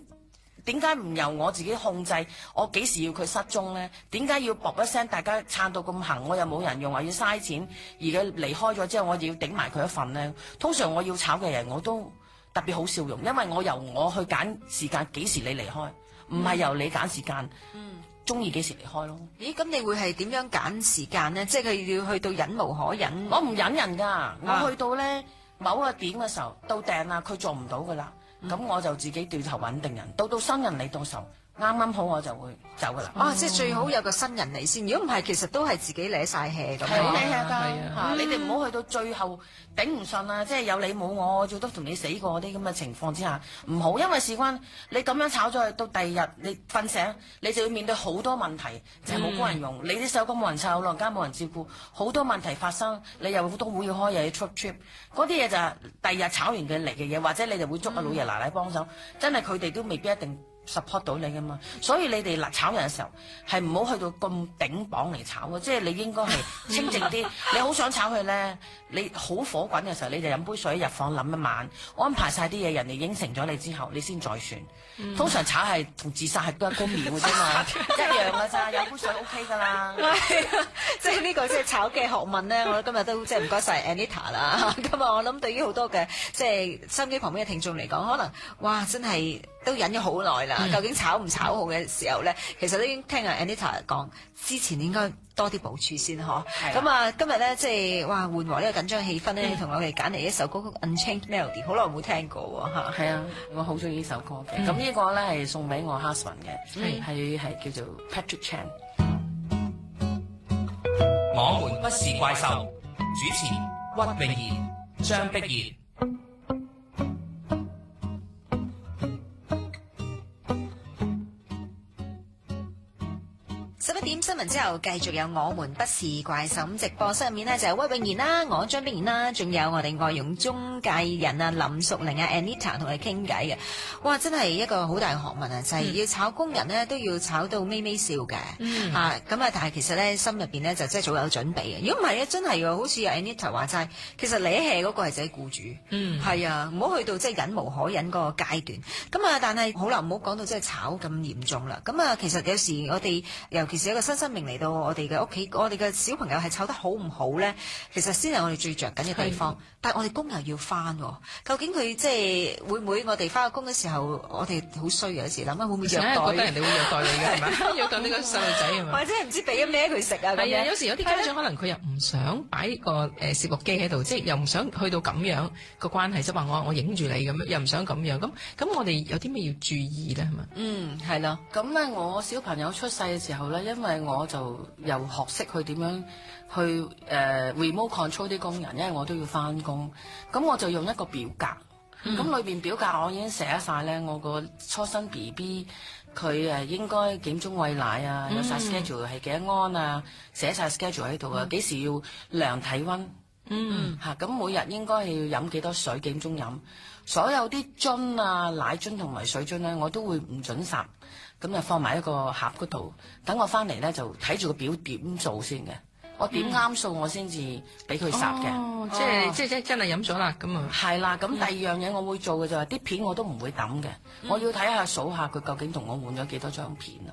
點解唔由我自己控制？我幾時要佢失蹤呢？點解要搏一聲大家撐到咁行？我又冇人用，話要嘥錢，而佢離開咗之後，我就要頂埋佢一份呢？通常我要炒嘅人我都特別好笑容，因為我由我去揀時間，幾時你離開，唔係由你揀時間，中意幾時離開咯。咦？咁你會係點樣揀時間呢？即係佢要去到忍無可忍？我唔忍人㗎，我去到呢某個點嘅時候到訂啦，佢做唔到㗎啦。咁我就自己掉頭揾定人，到新人嚟到時候，啱好我就會走噶啦。即係最好有個新人嚟先。如果唔係，其實都係自己舐晒氣咁。係舐氣㗎，你哋唔好去到最後頂唔順啊！即係有你冇我，最多同你死過啲咁嘅情況之下，唔好，因為事關你咁樣炒咗去，到第二日你瞓醒，你就要面對好多問題，就係冇工人用，你啲手工冇人湊，老人家冇人照顧，好多問題發生，你又好多會要開，又要出 trip，嗰啲嘢就係第二日炒完嘅嚟嘅嘢，或者你就會捉阿老爺奶奶幫手，真係佢哋都未必一定support 到你噶嘛，所以你哋炒人嘅時候係唔好去到咁頂榜嚟炒嘅，即係你應該係清靜啲。你好想炒佢咧，你好火滾嘅時候，你就飲杯水入房諗一晚，安排晒啲嘢，人哋應承咗你之後，你先再算。通常炒係同自殺係一個秒嘅啫嘛，一樣㗎咋，有杯水 OK 㗎啦。即係呢個即係炒嘅學問咧，我今日都即係唔該晒 Anita 啦。咁啊，我諗對於好多嘅即係收音機旁邊嘅聽眾嚟講，可能哇真係都忍咗好耐啦。究竟炒唔炒好嘅時候咧，其實都已經聽阿 Anita 講，之前應該多啲部署先嗬。咁啊，今日咧即係哇緩和呢個緊張氣氛咧，同我哋揀嚟一首歌曲 Unchained Melody， 好耐冇聽過嚇。係啊，我好中意呢首歌嘅。咁呢個咧係送俾我 husband 嘅，係叫做 Patrick Chan。我們不是怪獸，主持屈穎妍、張碧然。11點新聞之後，繼續有我們不是怪獸。咁直播室入面呢，就有屈穎妍啦，我張碧然啦，仲有我哋外傭中介人啊林淑玲啊 Anita 同佢傾偈嘅。哇，真係一個好大嘅學問啊！就係要炒工人呢，都要炒到咪咪笑嘅。咁啊，但係其實咧心入邊呢，就真係早有準備嘅。如果唔係咧，真係喎，好似 Anita 話齋，其實你氣嗰個係自己僱主。係啊，唔好去到即係忍無可忍嗰個階段。咁啊，但係好啦，唔好講到即係炒咁嚴重啦。咁啊，其實有時我哋尤其是時一個新生命嚟到我哋嘅屋企，我哋嘅小朋友係湊得好唔好咧？其實先係我哋最着緊嘅地方。但係我哋工又要翻，究竟佢即係會唔會我哋翻個工嘅時候，我哋好衰有時諗啊，會唔會虐待？覺得人哋會虐待你嘅係咪？虐待呢個細路仔係咪？或者係唔知俾咗咩佢食啊？係啊，有時有啲家長可能佢又唔想擺個攝錄機喺度，即係又唔想去到咁樣個關係，即係話我影住你咁樣，又唔想咁樣。咁我哋有啲咩要注意咧？係咪？係咯。咁咧，我小朋友出世嘅時候咧，因為我就又學識去點樣去remote control 啲工人，因為我都要翻工，咁我就用一個表格，咁裏邊表格我已經寫晒咧，我個初生 BB 佢應該幾鐘餵奶啊，有晒 schedule 係幾多安啊，寫晒 schedule 喺度啊，幾時要量體温，咁每日應該係要飲幾多水，幾鐘飲，所有啲樽啊奶樽同埋水樽咧，我都會唔準霎，咁就放埋一個盒嗰度，等我翻嚟咧就睇住個表點做先嘅。我點啱數我先至俾佢霎嘅，即係真係飲咗啦咁啊。係啦，咁第二樣嘢我會做嘅就係啲片我都唔會抌嘅，我要睇下數下佢究竟同我換咗幾多張片啊。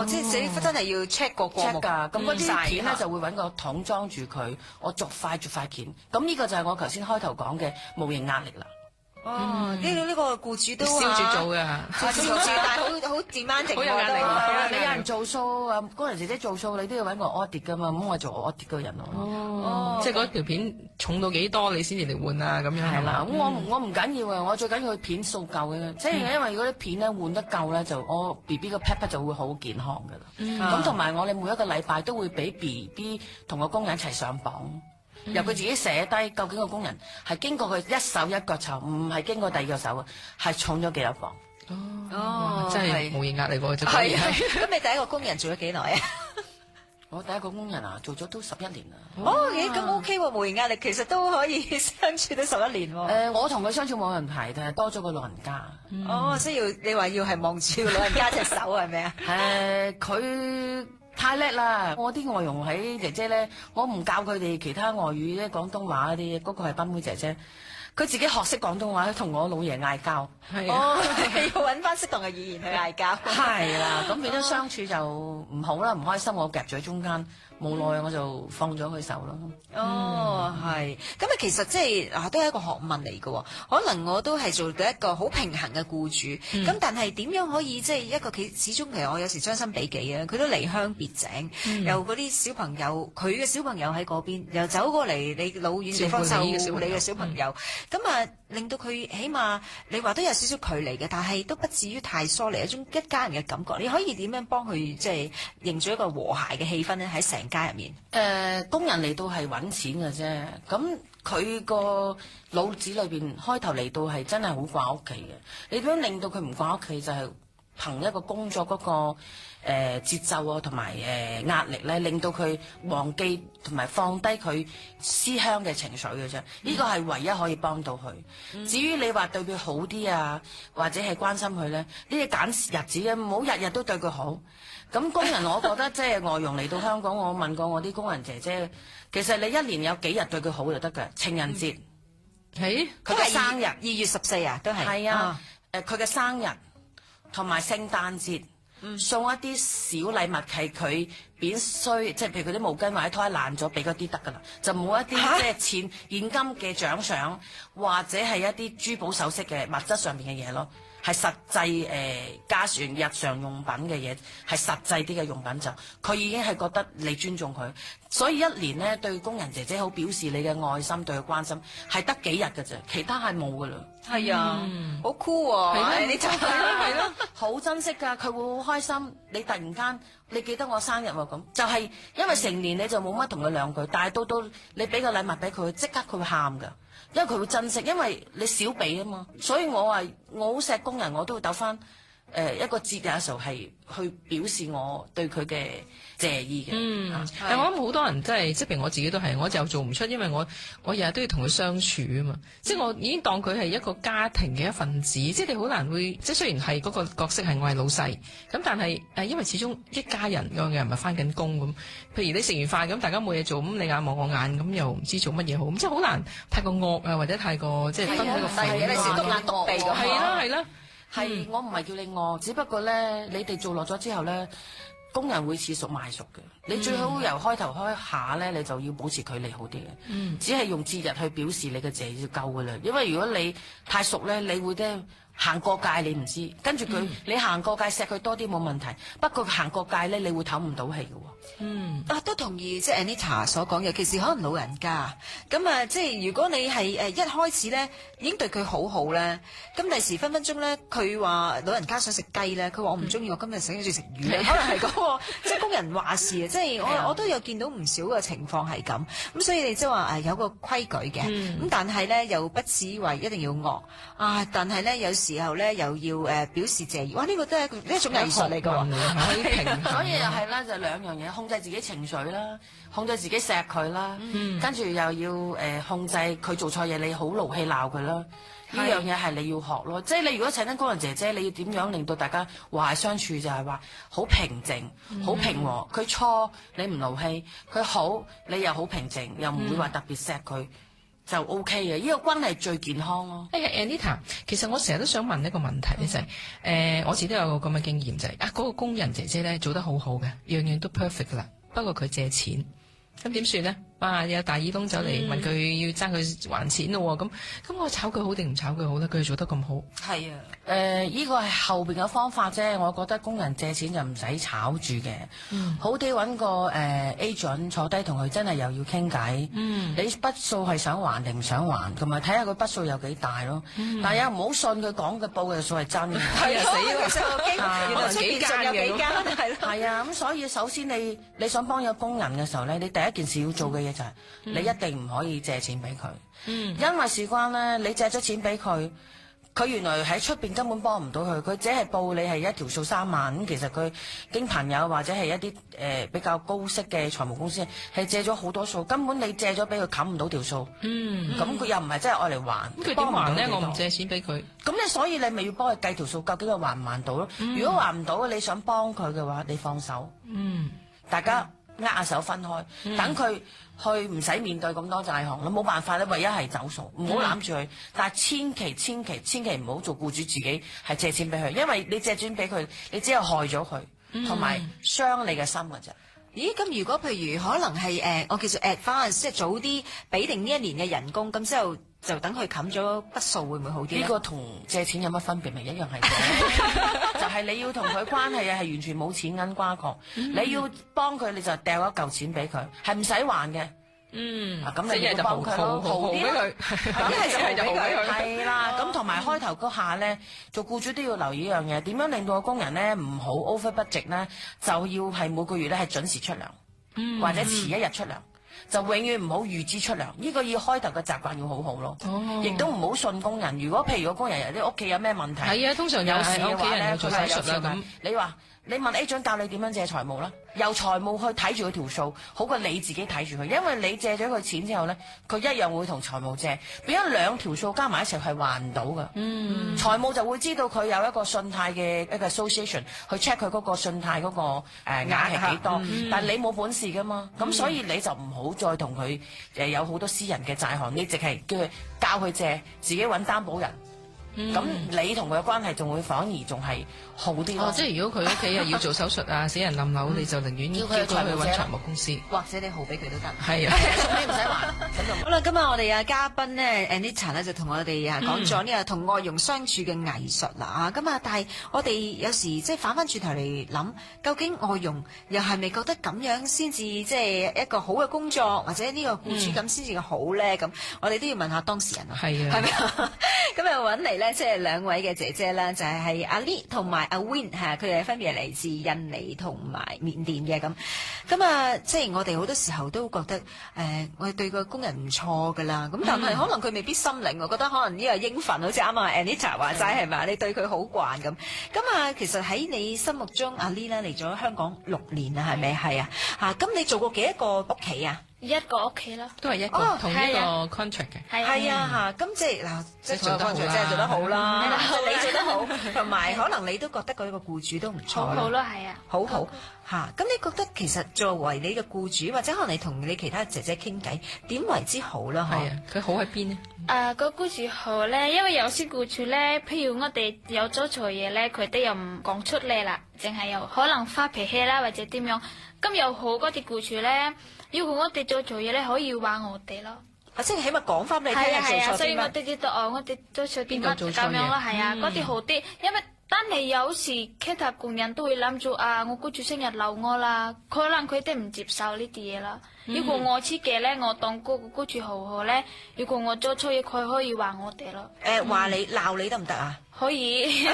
即係自己真係要 check 個過目㗎，咁嗰啲片咧就會揾個桶裝住佢，我逐塊片。咁呢個就係我頭先開頭講嘅無形壓力啦。呢個僱主都燒住做㗎，燒住但係好demanding，好有壓力啊！你有人做數啊，工人姐姐做數，你都要揾個 audit 㗎嘛，咁我做 audit 嘅人咯。即係嗰條片重到幾多你先至嚟換啊？咁樣係啦，咁我唔緊要啊，我最緊要佢片數夠嘅，即係因為如果啲片咧換得夠咧，就我 BB 個 pat 就會好健康㗎啦。咁同埋我哋每一個禮拜都會俾 BB 同個工人一齊上磅。由佢自己寫低究竟個工人係經過佢一手一腳籌，唔係經過第二個手啊，係重咗幾多磅？真係無形壓力喎！就係咁，你第一個工人做咗幾耐啊？我第一個工人啊，做咗都11年啦。咁 OK 喎，無形壓力其實都可以相處到11年喎。我同佢相處冇問題，但係多咗個老人家。所以你話要係望住老人家隻手係咪啊？佢太叻啦！我啲外傭喺姐姐咧，我唔教佢哋其他外語咧，廣東話嗰啲，嗰個係賓妹姐姐，佢自己學識廣東話，同我老爺嗌交。係要揾翻適當嘅語言去嗌交。係啦，咁變咗相處就唔好啦，唔開心，我夾咗喺中間，無奈我就放咗佢手咯。係。咁啊，其實即係都係一個學問嚟嘅。可能我都係做到一個好平衡嘅僱主，咁但係點樣可以即係一個始終其實我有時將心比己啊，佢都離鄉別井，又嗰啲小朋友，佢嘅小朋友喺嗰邊，又走過嚟你老遠地方照顧你嘅小朋友，咁啊令到佢起碼你話都有少少距離嘅，但係都不至於太疏離，一種一家人嘅感覺。你可以點樣幫佢即係營造一個和諧嘅氣氛咧？喺成家入面，工人嚟到係揾錢嘅啫，咁佢個腦子裏邊開頭嚟到係真係好掛屋企嘅。你點樣令到佢唔掛屋企？就係憑一個工作嗰個節奏啊，同埋壓力咧，令到佢忘記同埋放低佢思鄉嘅情緒嘅啫。呢個係唯一可以幫到佢。至於你話對佢好啲啊，或者係關心佢咧，呢啲揀日子啊，唔好日日都對佢好。咁工人，我覺得即係外傭嚟到香港，我問過我啲工人姐姐，其實你一年有幾日對佢好就得㗎。情人節，佢嘅生日2月14啊，都係。係啊，佢嘅生日同埋聖誕節，送一啲小禮物係佢必須，即係譬如佢啲毛巾或者拖鞋爛咗，俾嗰啲得㗎啦，就冇一啲即係錢現金嘅獎賞，或者係一啲珠寶首飾嘅物質上面嘅嘢咯。係實際家傳日常用品嘅嘢，係實際啲嘅用品就，佢已經係覺得你尊重佢，所以一年咧對工人姐姐好表示你嘅愛心，對佢關心，係得幾日㗎啫，其他係冇㗎啦。係啊，好酷喎！你就係咯，好珍惜㗎，佢會好開心。你突然間你記得我生日喎咁，就係因為成年你就冇乜同佢兩句，但係到你俾個禮物俾佢，即刻佢會喊㗎。因為佢會珍惜，因為你少俾啊嘛，所以我話我好錫工人，我都會鬥翻一個節日嘅時候係去表示我對佢嘅謝意嘅。但我諗好多人真係，即係譬如我自己都係，我就做唔出，因為我日日都要同佢相處啊嘛，即係我已經當佢係一個家庭嘅一份子，即係你好難會，即係雖然係嗰個角色係我係老細，咁但係因為始終一家人嘅人咪翻緊工咁，譬如你食完飯咁大家冇嘢做，咁你眼望我眼，咁又唔知做乜嘢好，咁即係好難太過惡啊，或者太過即係分開個份啊，你時篤眼篤鼻咁。係啦，係我唔係叫你惡，只不過咧你哋做落咗之後咧，工人會似熟賣熟嘅，你最好由開頭開下咧，你就要保持距離好啲嘅。只係用節日去表示你嘅謝就夠噶啦。因為如果你太熟咧，你會咧行過界你唔知，跟住佢你行過界錫佢多啲冇問題。不過行過界咧，你會唞唔到氣嘅喎。都同意即係 Anita 所講嘅，尤其是可能老人家咁啊，即係如果你係一開始咧已經對佢好好咧，咁第時分分鐘咧佢話老人家想食雞咧，佢話我唔中意，我今日想住食魚咧，可能係嗰個即係工人話事啊！即係我都有見到唔少嘅情況係咁，咁所以你即係話有個規矩嘅，咁但係咧又不至於話一定要惡啊，但係咧有時候咧又要表示謝意，哇！呢個都係一種藝術嚟㗎喎，所以又係啦，就兩樣嘢，控制自己情緒啦，控制自己錫佢啦，跟住又要控制佢做錯嘢，你好勞氣鬧佢啦。呢樣嘢係你要學咯，即係你如果請緊工人姐姐，你要點樣令到大家和諧相處，就係話好平靜、好平和。佢錯你唔勞氣，佢好你又好平靜，又唔會話特別錫佢，就 OK 嘅。呢個關係最健康咯。Anita， 其實我成日都想問一個問題咧，就係我自己都有個咁嘅經驗，就係嗰個工人姐姐咧做得好好嘅，樣樣都 perfect 噶啦，不過佢借錢，咁點算咧？哇！有大耳窿走嚟問佢要爭佢還錢咯喎，咁我炒佢好定唔炒佢好咧？佢做得咁好，係啊，依個係後邊嘅方法啫。我覺得工人借錢就唔使炒住嘅，好啲揾個agent 坐低同佢真係又要傾偈。你筆數係想還定唔想還，同埋睇下佢筆數有幾大咯。但係又唔好信佢講嘅報嘅數係真嘅，係啊，死喎！原來出邊仲有幾間係咯，係啊。咁所以首先你想幫有工人嘅時候咧，你第一件事要做嘅就係你一定唔可以借錢俾佢，因為事關咧，你借咗錢俾佢，佢原來喺出邊根本幫唔到佢，佢只係報你係一條數3萬，咁其實佢經朋友或者係一啲比較高息嘅財務公司係借咗好多數，根本你借咗俾佢冚唔到條數，咁佢又唔係真係愛嚟還，佢點還咧？我唔借錢俾佢，咁你所以你咪要幫佢計條數，究竟佢還唔還到咯？如果還唔到，你想幫佢嘅話，你放手，大家握下手分開，等佢去唔使面對咁多債項，你冇辦法咧，唯一係走數，唔好攬住佢。但係千祈唔好做僱主自己係借錢俾佢，因為你借錢俾佢，你只係害咗佢，同埋傷你嘅心㗎啫。咦，咁如果譬如可能係我叫做 advance，即係早啲俾定呢一年嘅人工，咁之後就等佢冚咗筆數，會唔會好啲咧？呢個同借錢有乜分別？咪一樣係就係你要同佢關係係完全冇錢銀瓜葛，你要幫佢你就掉一嚿錢俾佢，係唔使還嘅。咁你要幫佢咯，豪啲俾佢，一係就豪俾佢，係啦。咁同埋開頭嗰下咧，做僱主都要留意一樣嘢，點樣令到個工人咧唔好 over budget 咧，就要係每個月咧係準時出糧，或者遲一日出糧。就永遠唔好預支出糧，呢個要開頭嘅習慣要好好咯。亦都唔好信工人。如果譬如個工人有啲屋企有咩問題，係啊，通常有時嘅話咧，做手術啦咁。你問 agent 教你點樣借財務啦，由財務去睇住佢條數，好過你自己睇住佢，因為你借咗佢錢之後咧，佢一樣會同財務借，變咗兩條數加埋一齊係還唔到㗎。財務就會知道佢有一個信貸嘅一個 association 去 check 佢嗰個信貸嗰個額係幾多，但係你冇本事㗎嘛，咁所以你就唔好再同佢有好多私人嘅債項，你淨係叫佢教佢借，自己揾擔保人。咁你同佢嘅關係仲會反而仲係好啲咯。即係如果佢屋企又要做手術啊，死人冧樓，你就寧願叫佢去揾財務公司，或者你號俾佢都得。係啊，你唔使還。好啦，今日我哋嘅嘉賓咧 Anita 咧就同我哋講咗呢個同外傭相處嘅藝術啦。咁啊，但係我哋有時即係反翻轉頭嚟諗，究竟外傭又係咪覺得咁樣先至即係一個好嘅工作，或者呢個僱主咁先至好咧？咁我哋都要問下當事人啊。係啊，係咪啊？咁又揾嚟咧，即係兩位嘅姐姐啦，就係阿 Lee 同埋阿 Win 嚇，佢哋分別係嚟自印尼同埋緬甸嘅咁。咁啊，即係我哋好多時候都覺得我哋對個工人唔錯噶啦。咁但係可能佢未必心領，我覺得可能呢個應份，好似啱啱 Anita 話齋係咪？你對佢好慣咁。咁啊，其實喺你心目中，阿 Lee 咧嚟咗香港6年啦，係咪？係啊。嚇，咁你做過幾多個屋企啊？一個屋企咯。都係一個哦同一個 contract 嘅。係啊嚇，咁即係嗱，即係做得好啦即係做得好啦，係啦你做得好，同埋可能你都覺得嗰個僱主都唔錯啦好好咯，係啊。好好嚇，咁你覺得其實作為你嘅僱主，或者可能你同你其他姐姐傾偈，點為之好啦？係啊，佢好喺邊呢？個僱主好咧，因為有些僱主咧，譬如我哋有做錯嘢咧，佢哋又唔講出嚟啦，淨係又可能發脾氣啦，或者點樣。咁又好嗰啲僱主咧，如果我哋做錯嘢咧，可以話我哋咯。啊，即係起碼講翻俾你聽做係啊係啊，所以我錯啲乜。哋知道我哋做錯啲乜邊度做錯嘢咁樣咯，係啊，嗰啲好啲，因為。但係有時其他工人都會諗住我僱主成日鬧我啦，可能佢哋唔接受呢啲嘢啦。如果我知嘅咧，我當嗰個僱主好好咧，如果我做錯嘢，佢可以話我哋咯。話你鬧你得唔得啊？可以，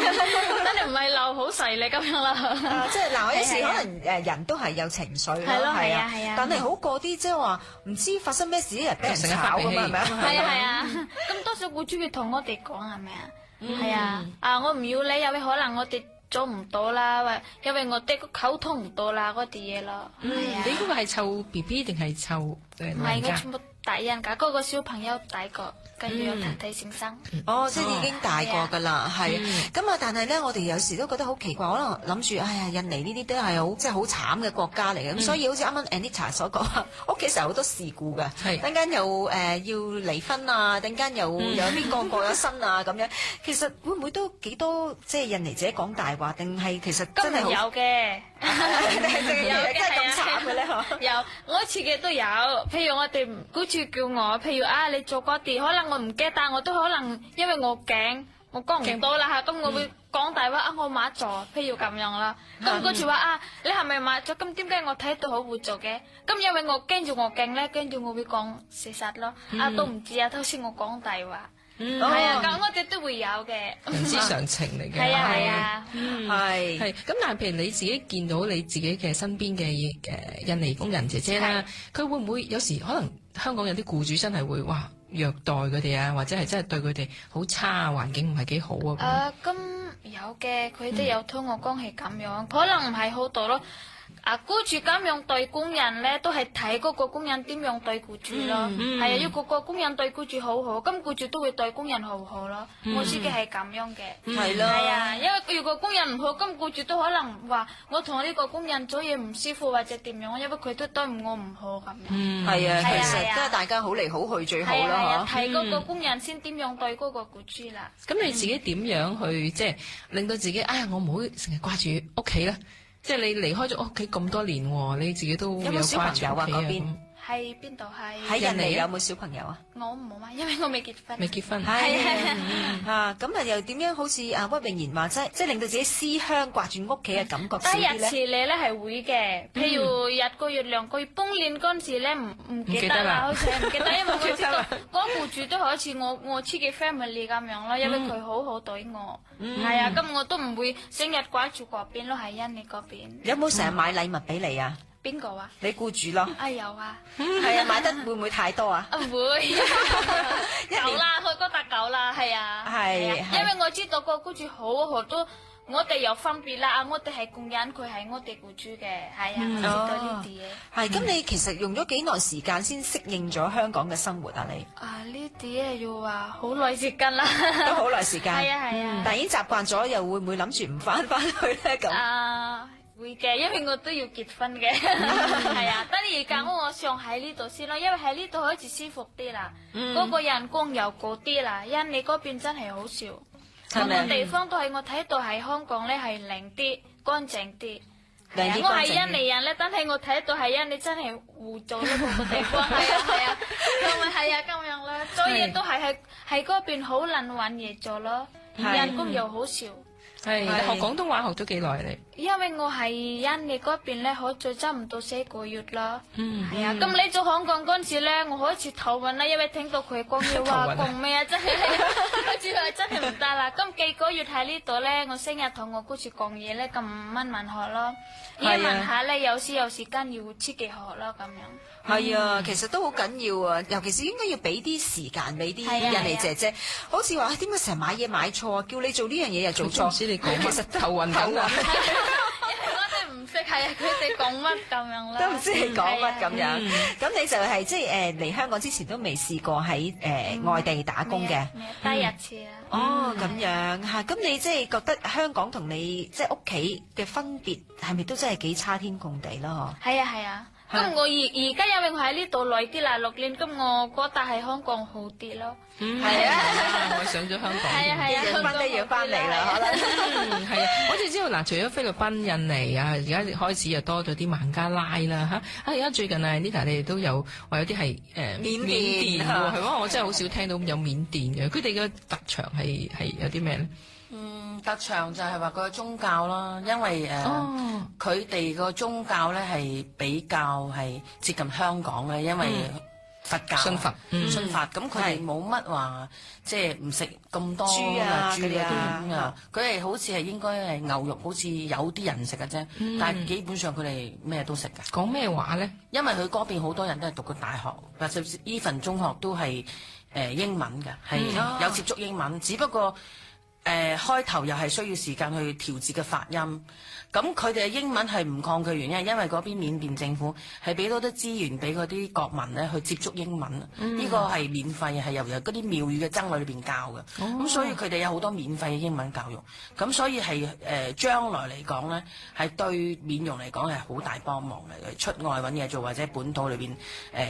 但係唔係鬧好細力咁樣啦。即係嗱，有時係啊可能人都係有情緒啦，係咯係係啊係啊但係好過啲即係話唔知發生咩事，一日俾人成日發脾氣炒咁啊，係咪啊？係啊係啊，咁多數僱主會同我哋講係咪啊？係啊，我唔要你，因為可能我哋做唔到啦，或因為我哋個溝通唔到啦嗰啲嘢咯。係啊，你嗰個係湊 BB 定係湊唔係老人家？我全部大人㗎，嗰個小朋友大個，跟住有提提先生。哦，即係已經大個㗎啦，係。咁啊，但係咧，我哋有時都覺得好奇怪，可能諗住，哎呀，印尼呢啲都係好即係好慘嘅國家嚟嘅，咁所以好似啱啱 Anita 所講，屋企成日好多事故㗎，係陣間又要離婚啊，陣間又有邊個過咗身啊咁樣。其實會唔會都幾多即係印尼姐講大話，定係其實真係好有嘅，真係咁慘嘅咧？嗬？有，我自己都有。譬如我哋僱主叫我，譬如你做嗰啲，可能我唔記得，但我都可能因為我驚，我講唔到啦嚇，咁我會講大話我買咗，譬如咁樣啦。咁僱主話你係咪買咗？咁點解我睇到好污糟嘅？咁因為我驚住我驚咧，跟住我會講事實咯。都唔知頭先我講大話。係啊，咁我哋都會有嘅。人之常情嚟嘅。係啊係啊。係係咁，但係譬如你自己見到你自己嘅身邊嘅印尼工人姐姐啦，佢會唔會有時可能香港有啲僱主真係會虐待佢哋啊，或者係真係對佢哋好差，環境唔係幾好啊？咁有嘅，佢哋有同我講係咁樣，可能唔係好多咯。僱主咁樣對工人咧，都係睇嗰個工人點樣對僱主咯。係啊，如果個工人對僱主好好，咁僱主都會對工人好好咯。我自己係咁樣嘅。係咯。係啊，因為如果工人唔好，咁僱主都可能話我同呢個工人做嘢唔舒服或者點樣，因為佢都對我唔好咁樣。係啊，其實係啊即係大家好嚟好去最好係啊，啦，睇嗰個工人先點樣對嗰個僱主啦。咁你自己點樣去即係令到自己我唔好成日掛住屋企咧？即係你離開咗屋企咁多年喎，你自己都有冇小朋友啊？嗰邊喺邊度？喺印尼有冇小朋友啊？我冇嘛，因為我未結婚。未結婚。係咁又點樣好似屈穎妍話齋，即係令到自己思鄉掛住屋企嘅感覺少啲但係日遲咧？嚟咧係會嘅，譬如一個月兩個月崩年嗰陣時咧唔記得啦，好似係唔記得，因為我知道嗰僱主都好似我自己 family 咁樣咯，因為佢好好對我，係啊，咁我都唔會成日掛住嗰邊咯，喺印尼嗰邊。有冇成日買禮物俾你啊？邊個啊？你僱主咯？有啊。係啊，買得會唔會太多啊？唔會，夠啦，佢覺得夠啦，係啊。係因為我知道個僱主好好都，我哋有分別啦，我哋係工人，佢係我哋僱主嘅，係啊，我知道呢啲嘢。係咁，你其實用咗幾耐時間先適應咗香港嘅生活啊？你呢啲嘢要話好耐時間啦，都好耐時間。係啊係啊。但已經習慣咗，又會唔會諗住唔翻去咧？咁會嘅，因為我都要結婚嘅，係啊。但係而家我想喺呢度先咯，因為喺呢度好似舒服啲啦，嗰個人工又高啲啦。印尼嗰邊真係好少，咁個地方都係我睇到喺香港咧係靚啲、乾淨啲。我係印尼人咧，但係我睇到係印尼真係污糟咗嗰個地方，係啊，同埋係啊咁樣啦。所以都係喺嗰邊好難揾嘢做咯，人工又好少。係學廣東話學咗幾耐你？因為我喺印尼嗰邊咧，好似差唔多4個月啦。係啊，咁你做香港嗰陣時咧，我開始頭暈啦，因為聽到佢講嘢話講咩啊，真係好似話真係唔得啦。咁幾個月喺呢度咧，我成日同我姑住講嘢咧，咁慢慢學咯。英文下咧，有時間要自己學咯，咁樣。係啊，其實都好緊要啊，尤其是應該要俾啲時間俾啲印尼姐姐。好似話點解成日買嘢買錯啊？叫你做呢樣嘢又做錯。唔知你講其實頭暈緊啊！因為我哋唔識係啊，佢哋講乜咁樣啦，都唔知你講乜咁樣。嗯咁你就係即係嚟香港之前都未試過喺外地打工嘅。第一次啦。哦，咁樣嚇，咁你即係覺得香港同你即係屋企嘅分別係咪都真係幾差天共地啦？係啊係啊，咁我而家因為我喺呢度耐啲啦，6年，咁我覺得喺香港好啲咯。係啊，我上咗香港。係啊係啊，要翻都要翻嚟啦，可能。係啊，我哋知道嗱，除咗菲律賓、印尼啊，而家開始又多咗啲孟加拉啦嚇。而家最近啊，Anita 你哋都有話有啲係緬甸喎，係喎，我真係好少聽到有緬甸嘅。佢哋嘅特長係有啲咩咧？特長就係話佢嘅宗教啦，因為佢哋個宗教咧係比較係接近香港嘅，因為佛教信佛，信佛，咁佢哋冇乜話即係唔食咁多豬啊豬咁啊，佢哋好似係應該係牛肉，好似有啲人食嘅啫，但係基本上佢哋咩都食㗎。講咩話咧？因為佢嗰邊好多人都係讀過大學，或者even中學都係英文嘅，係有接觸英文，只不過。開頭又係需要時間去調節嘅發音，咁佢哋嘅英文係唔抗拒原因，因為嗰邊緬甸政府係俾多啲資源俾嗰啲國民咧去接觸英文，呢個係免費，係由嗰啲廟宇嘅僧侶裏邊教嘅，咁所以佢哋有好多免費嘅英文教育，咁所以係將來嚟講咧，係對緬甸嚟講係好大幫忙嚟嘅，出外揾嘢做或者本土裏邊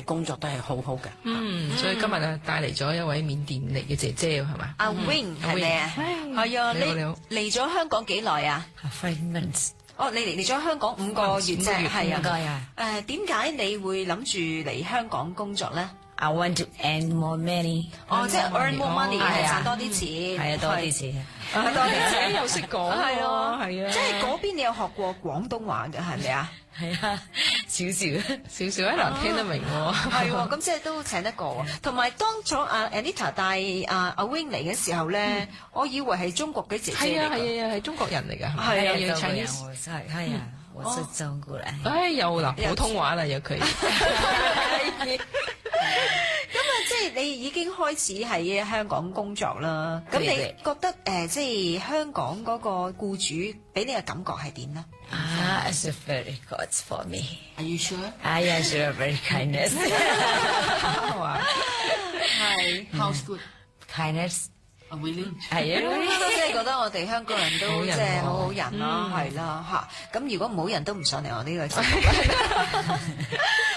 工作都係好好嘅。所以今日啊帶嚟咗一位緬甸嚟嘅姐姐係嘛？阿 Wing 係咪啊？係啊，你嚟咗香港幾耐啊 ？5 months。哦，你嚟咗香港5個月啫，係啊。點解你會諗住嚟香港工作咧 ？I want to earn more money。哦，即係 earn more money 係賺多啲錢。係啊，多啲錢。多啲錢又識講。係咯，係啊。即係嗰邊你有學過廣東話嘅係咪啊？係啊，少少可能聽得明喎。係喎，咁即係都請得過。同埋當初阿 Anita 帶阿 Wing 嚟嘅時候咧，我以為係中國嘅姐姐嚟㗎。係啊，係中中國人嚟㗎。係啊，中國人，係啊，我係中國人。唉，又嗱普通話啦，又佢。咁啊，即係你已經開始喺香港工作啦。咁你覺得即係香港嗰個僱主俾你嘅感覺係點呢？It's very good for me. Are you sure? Yeah, sure, very kindness. 係 How's good? Kindness. Really? 係啊，都即係覺得我哋香港人都即係好好人啦，係啦嚇。咁如果唔好人都唔上嚟我呢個節目。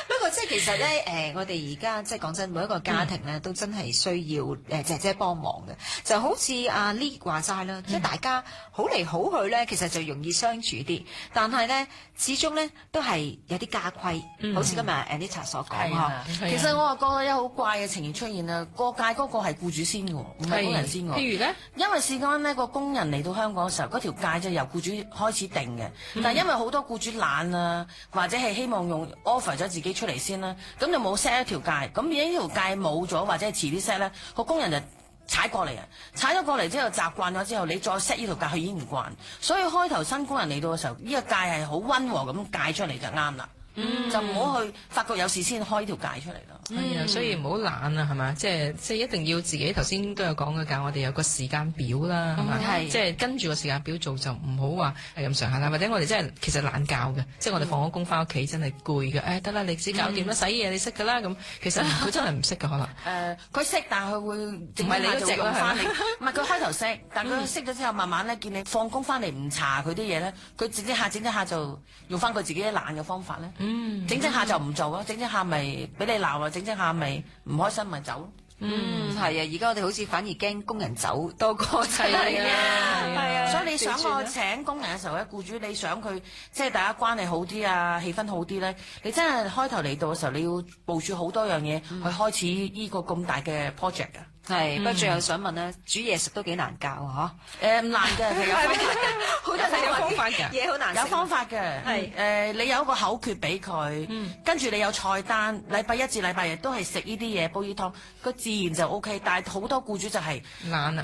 不過即係其實咧，我哋而家即係講真，每一個家庭咧都真係需要姐姐幫忙嘅。就好似阿 Lee 話齋啦，即係大家好嚟好去咧，其實就容易相處啲。但係咧，始終咧都係有啲家規，好似今日 Anita 所講嚇。其實我話覺得有好怪嘅情形出現啦，過界嗰個係僱主先嘅，唔係工人先嘅。譬如咧，因為事關呢個工人嚟到香港嘅時候，嗰條界就由僱主開始定嘅。但係因為好多僱主懶啊，或者係希望用 offer 咗自己出嚟先啦，咁就冇 set 一條界。咁已經呢條界冇咗，或者係遲啲 set 咧，個工人就踩過嚟啊！踩咗過嚟之後習慣咗之後，你再 set 呢條界，佢已經唔慣。所以開頭新工人嚟到嘅時候，呢個界係好溫和咁界出嚟就啱啦。就唔好去發覺有事先開呢條界出嚟咯。係啊，所以唔好懶啊，係嘛？即係一定要自己頭先都有講嘅，教我哋有個時間表啦，係嘛？即係跟住個時間表做，就唔好話係咁上下啦。或者我哋真係其實懶教嘅，即係我哋放咗工翻屋企真係攰嘅。誒得啦，你自己搞掂啦，洗嘢你識㗎啦。咁其實佢真係唔識㗎可能。佢識，但係佢會整下就用翻你。唔係佢開頭識，但佢識咗之後，慢慢咧見你放工翻嚟唔查佢啲嘢咧，佢整一下就用翻佢自己啲懶嘅方法咧。整下就唔做啊，整下咪俾你鬧啊，整下咪唔開心咪走。係啊，而家我哋好似反而驚工人走多過係啊，所以你想我請工人嘅時候咧，僱主你想佢即係大家關係好啲啊，氣氛好啲咧，你真係開頭嚟到嘅時候，你要部署好多樣嘢去開始呢個咁大嘅 project 㗎。係，不過最後想問咧，煮嘢食都幾難教啊！唔難嘅，係有方法嘅，好多有方法嘅嘢好難，有方法嘅。係你有一個口訣俾佢，跟住你有菜單，禮拜一至禮拜日都係食呢啲嘢，煲呢湯，佢自然就 OK。但係好多僱主就係懶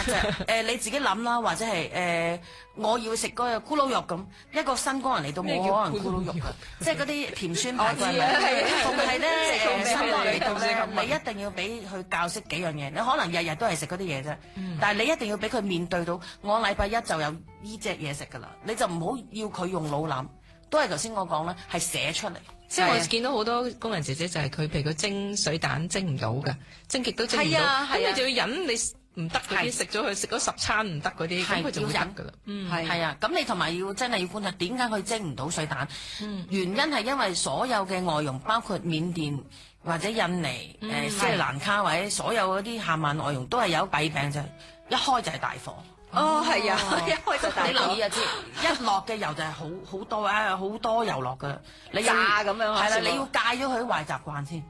就你自己諗啦，或者係我要食嗰個咕嚕肉咁，一個新工人嚟到冇可能咕嚕肉嘅，即係嗰啲甜酸排骨係咪？同係咧新工人嚟到咧，你一定要俾佢教識幾樣嘢。你可能日日都係食嗰啲嘢啫，但係你一定要俾佢面對到，我禮拜一就有呢隻嘢食㗎啦，你就唔好要佢用腦諗。都係頭先我講咧，係寫出嚟。即係我見到好多工人姐姐就係佢，譬如佢蒸水蛋蒸唔到嘅，蒸極都蒸唔到，咁你就要忍，你唔得嗰啲食咗佢食咗10餐唔得嗰啲，咁佢就會得㗎啦。係啊，咁你同埋要真係要觀察點解佢蒸唔到水蛋？原因係因為所有嘅外傭，包括緬甸或者印尼、斯里蘭卡或者所有嗰啲夏曼外傭都係有弊病，就係一開就係大火。哦，係啊，一開就大火。你留意啊，一落嘅油就係好多啊，好多油落㗎。你炸咁樣係啦，你要戒咗佢啲壞習慣先。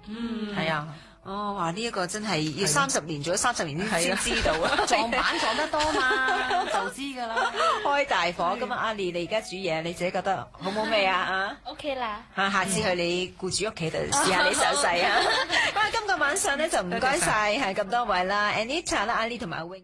係啊。哦，哇！呢一個真係要30年，做咗30年先知道啊！撞板撞得多嘛，就知㗎啦。開大火咁啊！阿莉，你而家煮嘢，你自己覺得好冇味啊？OK 啦。下次去你僱主屋企度試下你手勢啊！咁啊，今個晚上咧就唔該晒係咁多位啦 ，Anita 啦、阿莉同埋阿 Wing。